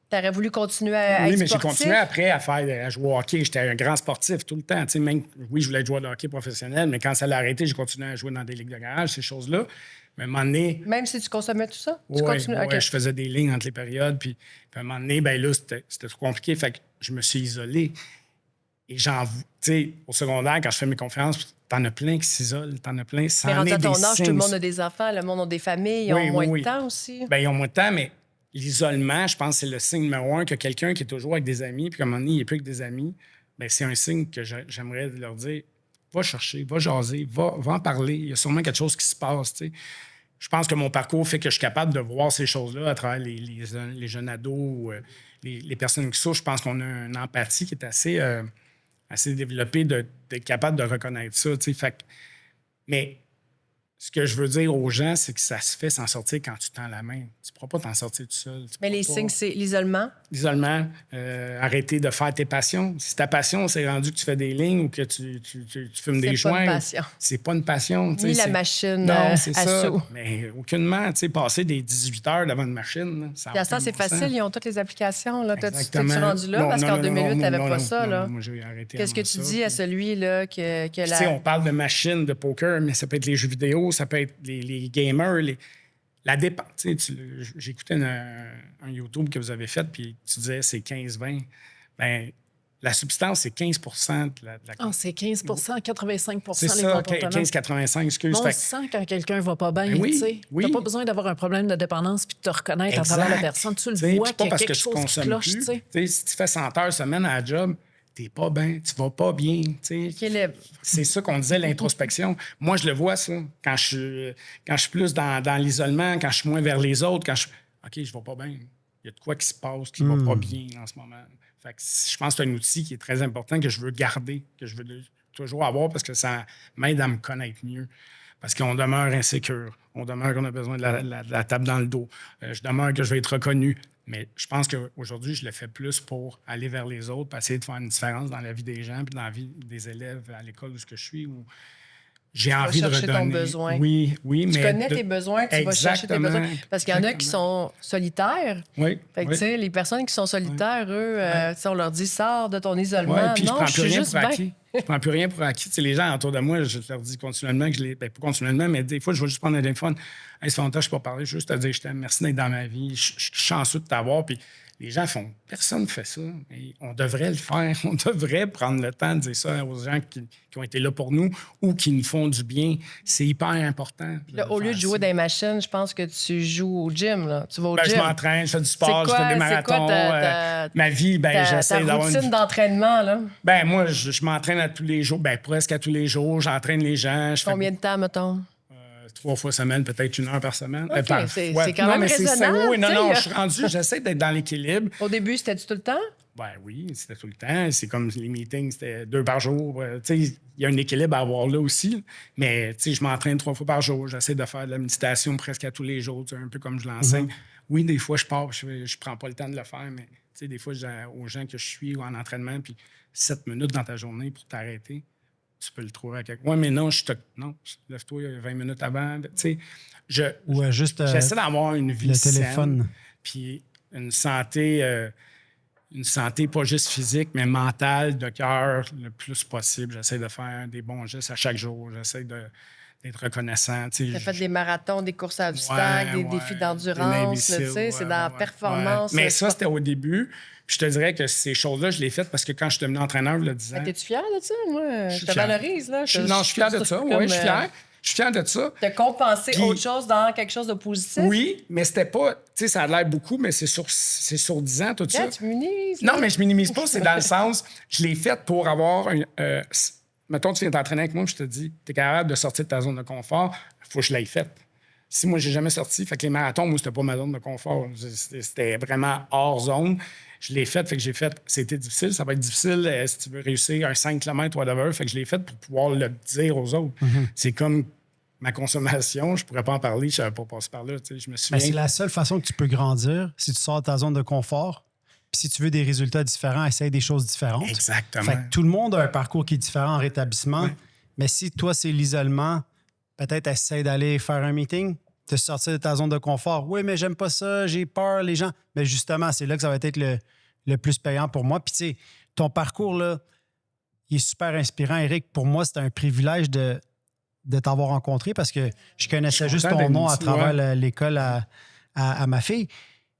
T'aurais voulu continuer à oui, être mais j'ai sportif. continué après à jouer au hockey. J'étais un grand sportif tout le temps. Tu sais, même, oui, je voulais être joueur de hockey professionnel, mais quand ça l'a arrêté, j'ai continué à jouer dans des ligues de garage, ces choses-là. Mais à un moment donné, Même si tu consommais tout ça? Tu ouais, continues? ouais, OK. je faisais des lignes entre les périodes. Puis à un moment donné, ben là, c'était trop compliqué. Fait que je me suis isolé. Et tu sais, au secondaire, quand je fais mes conférences, t'en as plein qui s'isolent, t'en as plein. Ça Mais en rendu est à ton des âge, tout le signes. monde a des enfants, le monde a des familles, ils Oui, ont moins oui, oui. de temps aussi. Ben, ils ont moins de temps, mais l'isolement, je pense que c'est le signe numéro 1 que quelqu'un qui est toujours avec des amis, puis qu'à un moment donné, il n'est plus avec des amis, ben, c'est un signe que j'aimerais leur dire Va chercher, va jaser, va en parler. Il y a sûrement quelque chose qui se passe, tu sais. Je pense que mon parcours fait que je suis capable de voir ces choses-là à travers les jeunes ados ou les personnes qui souffrent. Je pense qu'on a une empathie qui est assez développée d'être capable de reconnaître ça, tu sais. Mais ce que je veux dire aux gens, c'est que ça se fait s'en sortir quand tu tends la main. Tu ne pourras pas t'en sortir tout seul. Mais les signes, c'est l'isolement. L'isolement, arrêter de faire tes passions. Si ta passion, c'est rendu que tu fais des lignes ou que tu fumes des C'est pas joints, une passion. c'est pas une passion. Ni la machine non, c'est à ça. sous. Mais aucunement, tu sais, passer des 18 heures devant une machine, là, ça Puis à ça, aucun c'est bon sens. facile. Ils ont toutes les applications. Là. T'es-tu Exactement. rendu là? Non, Parce non, qu'en non, 2008, tu n'avais non, pas non, ça. non, là. non, moi, j'ai arrêté Qu'est-ce que avant tu ça, dis à puis- celui là, que Tu sais, la... on parle de machines de poker, mais ça peut être les jeux vidéo, ça peut être les gamers, la dépense. J'écoutais un YouTube que vous avez fait, puis tu disais c'est 15-20. Ben, la substance, c'est 15 de la Ah, c'est 15 85 C'est les ça, comportements. 15-85, excuse. On Fait que- sent quand quelqu'un va pas bien, Ben oui, tu sais. oui. T'as pas besoin d'avoir un problème de dépendance puis de te reconnaître à travers la personne. Tu le T'sais, vois puis qu'il y a parce quelque que tu chose qui consommes cloche, plus. tu sais. T'sais, si tu fais 100 heures semaine à la job, t'es pas bien, tu vas pas bien. T'sais. Équilibre. C'est ça qu'on disait, l'introspection. Moi, je le vois, ça. Quand je suis plus dans l'isolement, quand je suis moins vers les autres, quand je... OK, je vais pas bien. Il y a de quoi qui se passe qui va pas bien en ce moment. Fait que je pense que c'est un outil qui est très important que je veux garder, que je veux toujours avoir parce que ça m'aide à me connaître mieux. Parce qu'on demeure insécure. On demeure qu'on a besoin de la tape dans le dos. Je demeure que je vais être reconnu. Mais je pense qu'aujourd'hui, je le fais plus pour aller vers les autres, pour essayer de faire une différence dans la vie des gens, puis dans la vie des élèves à l'école où je suis, où j'ai envie de chercher ton redonner. besoin. Oui, mais... Tu connais tes besoins, tu vas chercher tes Exactement. besoins. Parce qu'il y en a qui sont solitaires. Oui, Fait que, oui. tu sais, les personnes qui sont solitaires, eux, tu sais, on leur dit, sors de ton isolement. Ouais, puis non, je prends je plus suis rien juste pour bien. acquis. Je prends plus rien pour acquis. Tu sais, les gens autour de moi, je leur dis continuellement que je les... Ben, pas continuellement, mais des fois, je vais juste prendre un téléphone. Hey, ça fait longtemps que je ne peux pas parler, juste te dire je t'aime, merci d'être dans ma vie, je suis chanceux de t'avoir. Puis les gens font, personne ne fait ça. Mais on devrait le faire. On devrait prendre le temps de dire ça aux gens qui ont été là pour nous ou qui nous font du bien. C'est hyper important. Là, au lieu de faire jouer ça. dans les machines, je pense que tu joues au gym. Là. Tu vas au Ben, je gym. m'entraîne, je fais du sport, C'est quoi- je fais des c'est quoi marathons. ta ma vie, ben, ta j'essaie d'avoir routine une... d'entraînement, là. Ben, moi, je m'entraîne à tous les jours, ben, presque à tous les jours. J'entraîne les gens. Je fais Combien de temps, mettons? 3 fois semaine, peut-être 1 heure par semaine. OK, par c'est fois. quand Non, même mais c'est raisonnable, ça, oui, non, tu sais. non, je suis rendu, j'essaie d'être dans l'équilibre. Au début, c'était-tu tout le temps? Ben oui, c'était tout le temps. C'est comme les meetings, c'était 2 par jour. Tu sais, il y a un équilibre à avoir là aussi. Mais tu sais, je m'entraîne 3 fois par jour. J'essaie de faire de la méditation presque à tous les jours, tu sais, un peu comme je l'enseigne. Oui, des fois, je pars, je prends pas le temps de le faire, mais tu sais, des fois, je dis aux gens que je suis ou en entraînement, puis 7 minutes dans ta journée pour t'arrêter, tu peux le trouver à quelque... Oui, mais non, non, lève-toi 20 minutes avant. Tu sais, Ou juste j'essaie d'avoir une vie le saine, téléphone. puis une santé pas juste physique, mais mentale, de cœur, le plus possible. J'essaie de faire des bons gestes à chaque jour. J'essaie d'être reconnaissant. Tu Tu as sais, fait des marathons, des courses à obstacles, des défis d'endurance, là, tu sais, c'est dans la performance. Mais là, ça, c'était au début. Puis je te dirais que ces choses-là, je les ai faites parce que quand je suis devenu entraîneur, il y a 10 ans... T'es-tu fier de ça? Moi, je te fier. valorise, là. Non, je suis fier de ça. Oui, je suis fier. Je suis fier de ça. De compenser Puis- autre chose dans quelque chose de positif? Oui, mais c'était pas... Tu sais, ça a l'air beaucoup, mais c'est sur 10 ans, tout ça. Regarde, tu minimises. Non, mais je minimise pas, c'est dans le sens, je l'ai fait pour avoir un... mettons, tu viens t'entraîner avec moi, je te dis, tu es capable de sortir de ta zone de confort, il faut que je l'aille faite. Si moi, j'ai jamais sorti, fait que les marathons, moi, c'était pas ma zone de confort. C'était vraiment hors zone. Je l'ai fait, fait que j'ai fait, c'était difficile, ça va être difficile si tu veux réussir un 5 km, whatever, fait que je l'ai fait pour pouvoir le dire aux autres. C'est comme ma consommation, je pourrais pas en parler, je savais pas passer par là, tu sais, je me souviens. Ben, c'est la seule façon que tu peux grandir, si tu sors de ta zone de confort. Puis si tu veux des résultats différents, essaye des choses différentes. Exactement. Fait que tout le monde a un parcours qui est différent en rétablissement. Ouais. Mais si toi, c'est l'isolement, peut-être essaye d'aller faire un meeting, de sortir de ta zone de confort. Oui, mais j'aime pas ça, j'ai peur, les gens. Mais justement, c'est là que ça va être le plus payant pour moi. Puis tu sais, ton parcours, là, il est super inspirant, Éric. Pour moi, c'est un privilège de t'avoir rencontré parce que je connaissais juste content ton d'être nom à ici, travers ouais. l'école à ma fille.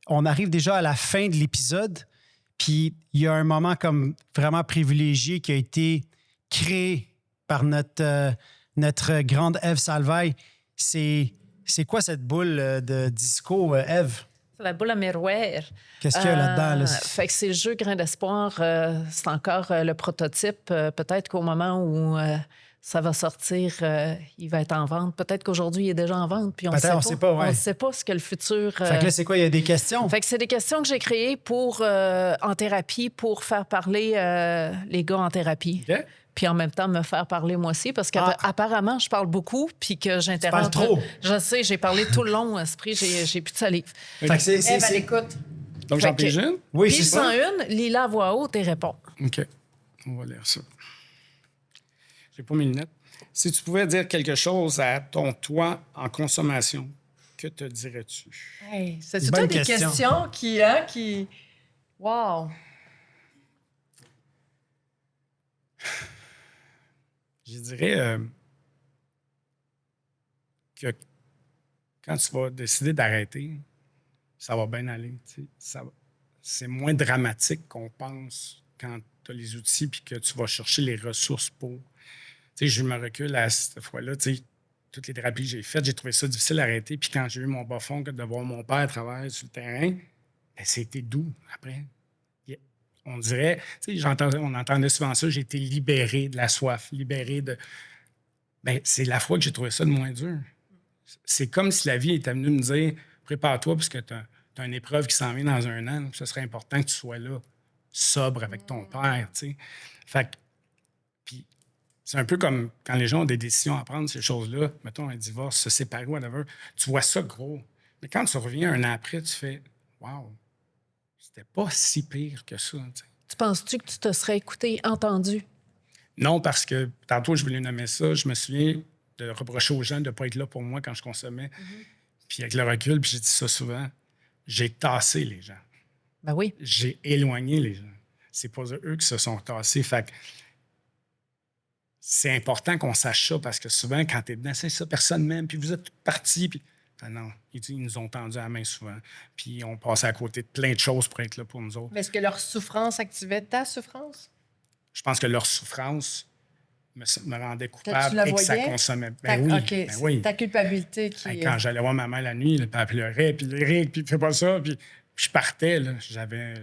On arrive déjà à la fin de l'épisode, puis il y a un moment comme vraiment privilégié qui a été créé par notre grande Ève Salvaille. C'est quoi cette boule de disco, Ève? C'est la boule à miroir. Qu'est-ce qu'il y a là-dedans? Là? Fait que c'est le jeu Grain d'espoir. C'est encore le prototype. Peut-être qu'au moment où ça va sortir, il va être en vente. Peut-être qu'aujourd'hui, il est déjà en vente, puis on ne Peut-être, sait pas. ouais. On ne sait pas ce que le futur... Fait que là, c'est quoi? Il y a des questions? Fait que c'est des questions que j'ai créées en thérapie pour faire parler les gars en thérapie. OK? Puis en même temps, me faire parler moi aussi, parce qu'apparemment, je parle beaucoup, puis que j'interromps. Tu parles trop. Je sais, j'ai parlé tout le long, esprit, j'ai plus de salive. Fait que c'est... Ève, elle écoute. Donc, Fait j'en que- pige une? Oui, Puis c'est ça. 101, lis-la à voix haute et réponds. OK. On va lire ça. J'ai pas mes lunettes. Si tu pouvais dire quelque chose à ton toi en consommation, que te dirais-tu? Hey, c'est Une tout bonne des question. questions qui... Wow! Je dirais que quand tu vas décider d'arrêter, ça va bien aller. Tu sais. C'est moins dramatique qu'on pense quand tu as les outils puis que tu vas chercher les ressources pour. Tu sais, je me recule à cette fois-là. Tu sais, toutes les thérapies que j'ai faites, j'ai trouvé ça difficile d'arrêter. Puis quand j'ai eu mon bas fond, de voir mon père travailler sur le terrain, ben, c'était doux après. On dirait, tu sais, on entendait souvent ça, j'ai été libéré de la soif, libéré de. Ben, c'est la fois que j'ai trouvé ça de moins dur. C'est comme si la vie était venue me dire prépare-toi parce que tu as une épreuve qui s'en vient dans un an. Ce serait important que tu sois là, sobre avec ton père. Tu sais. Fait que, puis c'est un peu comme quand les gens ont des décisions à prendre, ces choses-là, mettons un divorce, se séparer, whatever, tu vois ça gros. Mais quand tu reviens un an après, tu fais waouh, c'était pas si pire que ça. Tu sais. Tu penses-tu que tu te serais écouté, entendu? Non, parce que tantôt, je voulais nommer ça. Je me souviens de reprocher aux gens de ne pas être là pour moi quand je consommais. Puis avec le recul, puis j'ai dit ça souvent, j'ai tassé les gens. Ben oui. J'ai éloigné les gens. C'est pas eux qui se sont tassés. Fait que c'est important qu'on sache ça parce que souvent, quand tu es dedans, c'est ça, personne même, puis vous êtes partis. Puis ah non, ils nous ont tendu la main souvent. Puis on passait à côté de plein de choses pour être là pour nous autres. Mais est-ce que leur souffrance activait ta souffrance? Je pense que leur souffrance me rendait Tu coupable la et que ça voyais? consommait. Ben oui, OK, ben c'est oui. ta culpabilité qui... Hey, quand j'allais voir ma mère la nuit, là, puis elle pleurait, puis Eric, puis fais pas ça, puis je partais, là, j'avais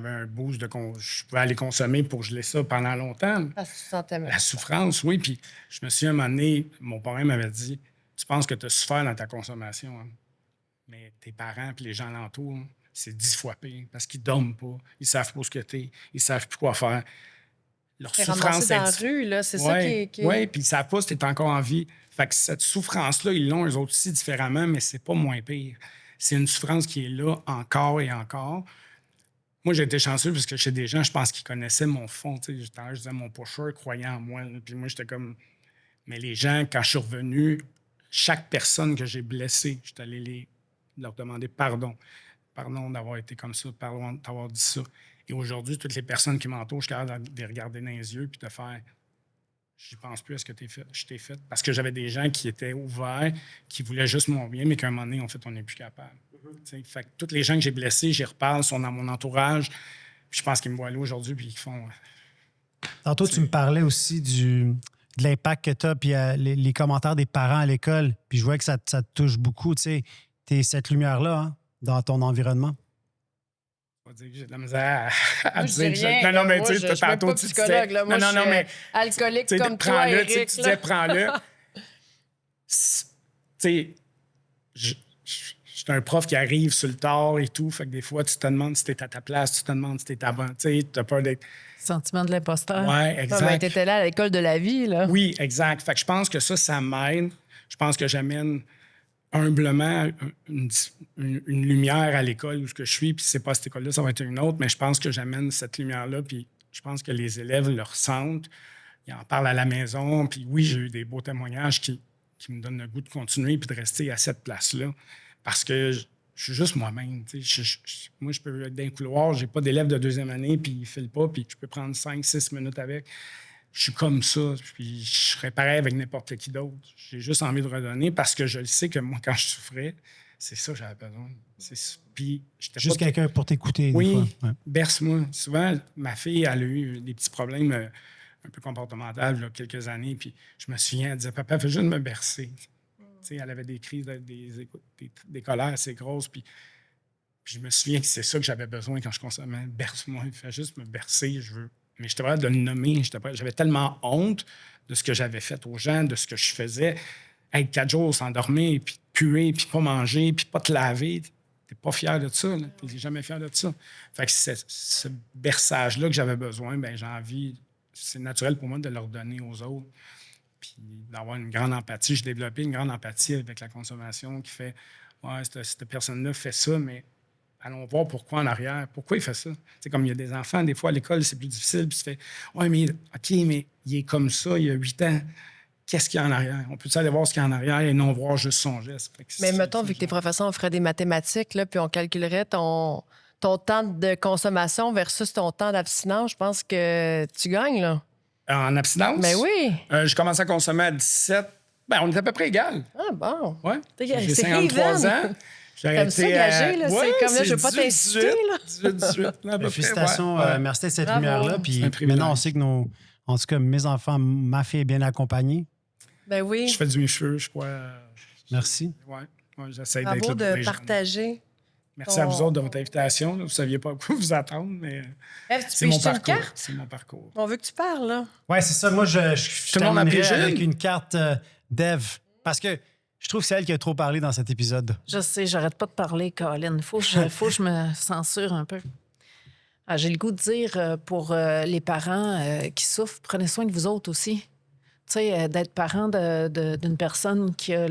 un boost je pouvais aller consommer pour geler ça pendant longtemps. Parce que tu te sentais mal. La souffrance, oui, puis je me souviens, un moment donné, mon parrain m'avait dit, tu penses que tu as souffert dans ta consommation, hein? Mais tes parents puis les gens alentours, hein, c'est 10 fois pire, parce qu'ils dorment pas, ils savent pas ce que t'es, ils savent plus quoi faire. Leur T'es souffrance, ramassé dans la c'est rue, là. C'est ça qui est... oui, puis ils savent pas si t'es encore en vie. Fait que cette souffrance-là, ils l'ont eux autres aussi différemment, mais c'est pas moins pire. C'est une souffrance qui est là encore et encore. Moi, j'ai été chanceux parce que chez des gens, je pense qu'ils connaissaient mon fond. Tu sais, je disais, mon pusher croyait en moi. Là. Puis moi, j'étais comme... Mais les gens, quand je suis revenu, chaque personne que j'ai blessée, j'étais allé leur demander pardon. Pardon d'avoir été comme ça, pardon d'avoir dit ça. Et aujourd'hui, toutes les personnes qui m'entourent, je suis capable de les regarder dans les yeux puis de faire je pense plus à ce que je t'ai fait. Parce que j'avais des gens qui étaient ouverts, qui voulaient juste mon bien, mais qu'à un moment donné, en fait, on n'est plus capable. Fait que tous les gens que j'ai blessés, j'y reparle, sont dans mon entourage. Puis je pense qu'ils me voient là aujourd'hui puis ils font. Tantôt, tu me parlais aussi de l'impact que tu as, puis les commentaires des parents à l'école. Puis je vois que ça te touche beaucoup. Tu sais, t'es cette lumière-là hein, dans ton environnement. On va dire que j'ai de la misère à Moi, je dis rien, non, là. mais Moi, tu je sais, suis même tantôt, pas tu psychologue, disais. là. Moi, Non, je suis mais. alcoolique Tu sais, comme toi, prends-le, tu sais, Éric. tu disais, prends-le. Tu sais, je suis un prof qui arrive sur le tard et tout. Fait que des fois, tu te demandes si t'es à ta place, tu te demandes si t'es avant. Tu sais, t'as peur d'être. Sentiment de l'imposteur. Ouais, Non, exact. mais t'étais là à l'école de la vie, là. Oui, exact. Fait que je pense que ça m'aide. Je pense que j'amène humblement une lumière à l'école où je suis. Puis si c'est pas cette école-là, ça va être une autre. Mais je pense que j'amène cette lumière-là. Puis je pense que les élèves le ressentent. Ils en parlent à la maison. Puis oui, j'ai eu des beaux témoignages qui me donnent le goût de continuer puis de rester à cette place-là. Parce que je suis juste moi-même. Moi, je peux être dans un couloir, j'ai pas d'élèves de deuxième année, puis ils ne filent pas, puis je peux prendre 5-6 minutes avec. Je suis comme ça, puis je serais pareil avec n'importe qui d'autre. J'ai juste envie de redonner parce que je le sais que moi, quand je souffrais, c'est ça que j'avais besoin. Puis j'étais Juste pas... quelqu'un pour t'écouter. Oui, des fois. Ouais. berce-moi. Souvent, ma fille, elle a eu des petits problèmes un peu comportementaux il y a quelques années, puis je me souviens, elle disait « Papa, fais juste me bercer. » Tu sais, elle avait des crises, des colères assez grosses, puis je me souviens que c'est ça que j'avais besoin quand je consommais. Berce-moi, fais juste me bercer, je veux Mais j'étais prêt de le nommer. J'avais tellement honte de ce que j'avais fait aux gens, de ce que je faisais. Être 4 jours sans dormir, puis puer, puis pas manger, puis pas te laver. T'es pas fier de ça. T'es jamais fier de ça. Fait que ce berçage-là que j'avais besoin, ben j'ai envie... C'est naturel pour moi de le redonner aux autres. Puis d'avoir une grande empathie. J'ai développé une grande empathie avec la consommation qui fait « Ouais, cette personne-là fait ça, mais allons voir pourquoi en arrière. Pourquoi il fait ça? » C'est comme il y a des enfants, des fois, à l'école, c'est plus difficile. Puis tu fais « Ouais, mais OK, mais il est comme ça, il y a 8 ans. Qu'est-ce qu'il y a en arrière? On peut aller voir ce qu'il y a en arrière et non voir juste son geste. » Mais mettons, vu que tes professeurs, on ferait des mathématiques, là, puis on calculerait ton temps de consommation versus ton temps d'abstinence, je pense que tu gagnes, là. En abstinence? Mais oui. J'ai commencé à consommer à 17. Ben, on est à peu près égal. Ah bon. Ouais. C'est J'ai 53 even. ans. J'ai Comme ça, gagé, là. Ouais, c'est comme là, je veux pas 18, t'inciter, là. 18, 18. Là, à peu près, Félicitations, ouais. merci de cette Bravo. lumière-là. C'est Puis un privilège. maintenant, on sait que en tout cas, mes enfants, ma fille est bien accompagnée. Ben oui. Je fais du mieux cheveux, je crois. Merci. Ouais, j'essaie d'être là Bravo pour de les gens. partager. Merci à vous autres de votre invitation. Là. Vous ne saviez pas à quoi vous attendre, mais Ève, tu c'est peux mon jeter une parcours. carte? C'est mon parcours. On veut que tu parles, là. Ouais, c'est ça. Moi, je Tout le monde a terminerais pigé? avec une carte d'Ève. Parce que je trouve que c'est elle qui a trop parlé dans cet épisode. Je sais, j'arrête pas de parler, Colin. Faut que je me censure un peu. Ah, j'ai le goût de dire pour les parents qui souffrent, prenez soin de vous autres aussi. Tu sais, d'être parent d'une personne qui a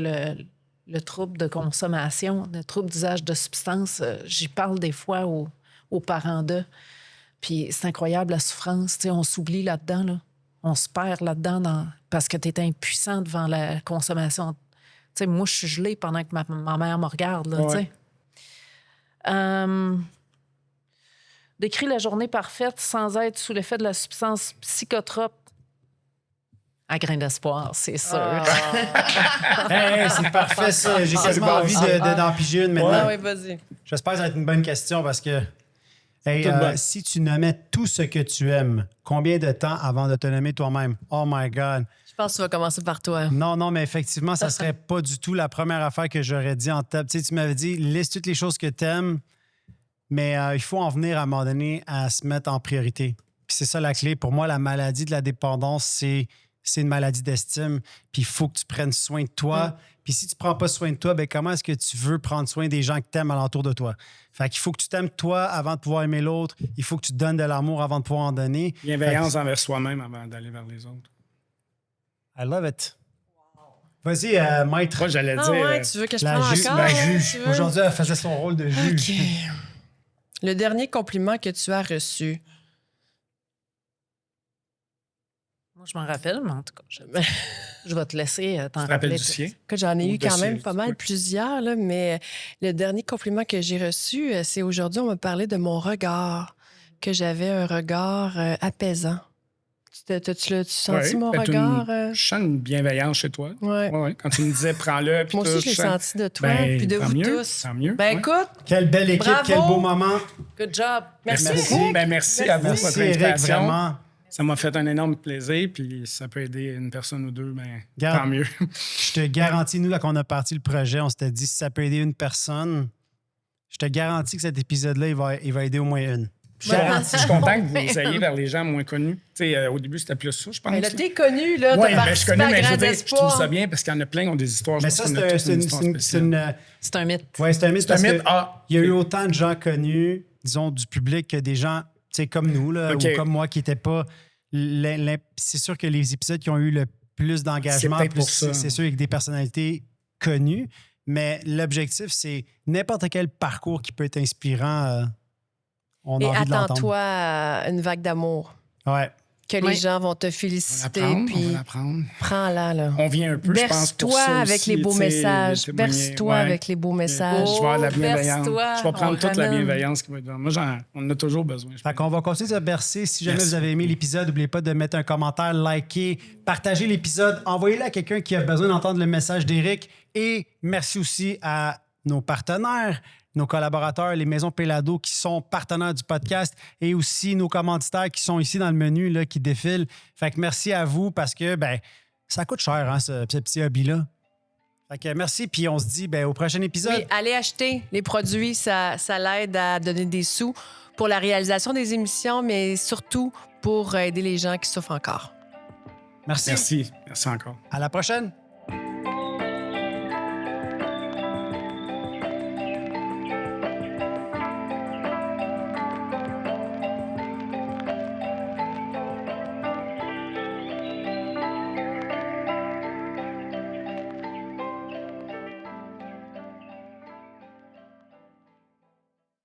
le trouble de consommation, le trouble d'usage de substances, j'y parle des fois aux parents d'eux. Puis c'est incroyable la souffrance. Tu sais, on s'oublie là-dedans, là. On se perd là-dedans parce que tu es impuissant devant la consommation. Tu sais, moi, je suis gelée pendant que ma mère me regarde, là, tu sais. Décris la journée parfaite sans être sous l'effet de la substance psychotrope. À grain d'espoir, c'est sûr. Hey, c'est parfait, ça. J'ai quasiment envie d'en piger une maintenant. Ah oui, vas-y. J'espère que ça va être une bonne question parce que hey, Tout bon. si tu nommais tout ce que tu aimes, combien de temps avant de te nommer toi-même? Oh my God. Je pense que tu vas commencer par toi. Non, mais effectivement, ça serait pas du tout la première affaire que j'aurais dit en table. Tu sais, tu m'avais dit, liste toutes les choses que tu aimes, mais il faut en venir à un moment donné à se mettre en priorité. Puis c'est ça la clé. Pour moi, la maladie de la dépendance, c'est une maladie d'estime. Puis il faut que tu prennes soin de toi. Puis si tu prends pas soin de toi, ben comment est-ce que tu veux prendre soin des gens que tu aimes alentour de toi? Fait qu'il faut que tu t'aimes toi avant de pouvoir aimer l'autre. Il faut que tu te donnes de l'amour avant de pouvoir en donner. Bienveillance envers soi-même avant d'aller vers les autres. I love it. Vas-y, maître. Moi, j'allais Ah dire... ouais, tu veux que je La, prenne ju- encore? la hein, juge. tu veux? Aujourd'hui, elle faisait son rôle de juge. OK. Le dernier compliment que tu as reçu. Moi, je m'en rappelle, mais en tout cas, je vais te laisser t'en Tu te rappelles rappeler. du sien? Que j'en ai Ou eu de quand même ces- pas mal, oui. plusieurs, là, mais le dernier compliment que j'ai reçu, c'est aujourd'hui, on m'a parlé de mon regard, que j'avais un regard apaisant. T'as-tu senti Ouais, mon fait regard? Je sens une bienveillance chez toi. Ouais. Ouais. Quand tu me disais, prends-le, puis Moi tout, aussi, je l'ai sens- senti de toi, Ben, puis de tant vous mieux, tous. tant mieux. Ben Ouais. écoute, Quelle belle équipe, Bravo. quel beau moment. Good job. merci. Merci. Ben, merci à vous pour Merci, votre Eric, invitation. vraiment. Ça m'a fait un énorme plaisir, puis ça peut aider une personne ou deux, ben, Garde. tant mieux. Je te garantis, nous, là, quand on a parti le projet, on s'était dit si ça peut aider une personne, je te garantis que cet épisode-là, il va aider au moins une. Je suis content que vous ayez vers les gens moins connus. Tu sais, au début, c'était plus ça, je pense. Mais là, t'es connu, là, Oui, t'as mais je participé connais, à mais je Grand veux dire, je trouve Espoir. ça bien parce qu'il y en a plein qui ont des histoires. Mais Je ça, pense qu'on a c'est tous une une, histoire c'est une- spéciale. C'est un mythe. ouais, c'est un mythe C'est un parce mythe. que Ah, il y a eu autant de gens connus, disons, du public que des gens, tu sais, comme nous, là, OK. ou comme moi, qui n'étaient pas... C'est sûr que les épisodes qui ont eu le plus d'engagement, C'est peut-être pour ça. c'est sûr avec des personnalités connues, mais l'objectif, c'est n'importe quel parcours qui peut être inspirant, on a Et envie de l'entendre. attends-toi à une vague d'amour. Ouais. Que Oui. les gens vont te on va féliciter, l'apprendre, on puis va l'apprendre. prends-la, là. On vient un peu, je pense, pour Berce-toi ça avec aussi, les beaux tu sais, messages. de témoigner. Berce-toi Ouais. avec les beaux messages. Je vais avoir de la bienveillance. berce-toi, Je vais prendre on toute la ramène. bienveillance qui va être là. Moi, on en a toujours besoin. je Fait qu'on va continuer de se bercer. Si jamais Merci. vous avez aimé l'épisode, n'oubliez pas de mettre un commentaire, liker, partager l'épisode, envoyez-le à quelqu'un qui a besoin d'entendre le message d'Éric. Et merci aussi à nos partenaires, nos collaborateurs, les Maisons Pelado qui sont partenaires du podcast et aussi nos commanditaires qui sont ici dans le menu, là, qui défilent. Fait que merci à vous parce que ben ça coûte cher, hein, ce petit hobby-là. Fait que merci, puis on se dit au prochain épisode. Oui, allez acheter les produits, ça l'aide à donner des sous pour la réalisation des émissions, mais surtout pour aider les gens qui souffrent encore. Merci. Merci. Merci encore. À la prochaine.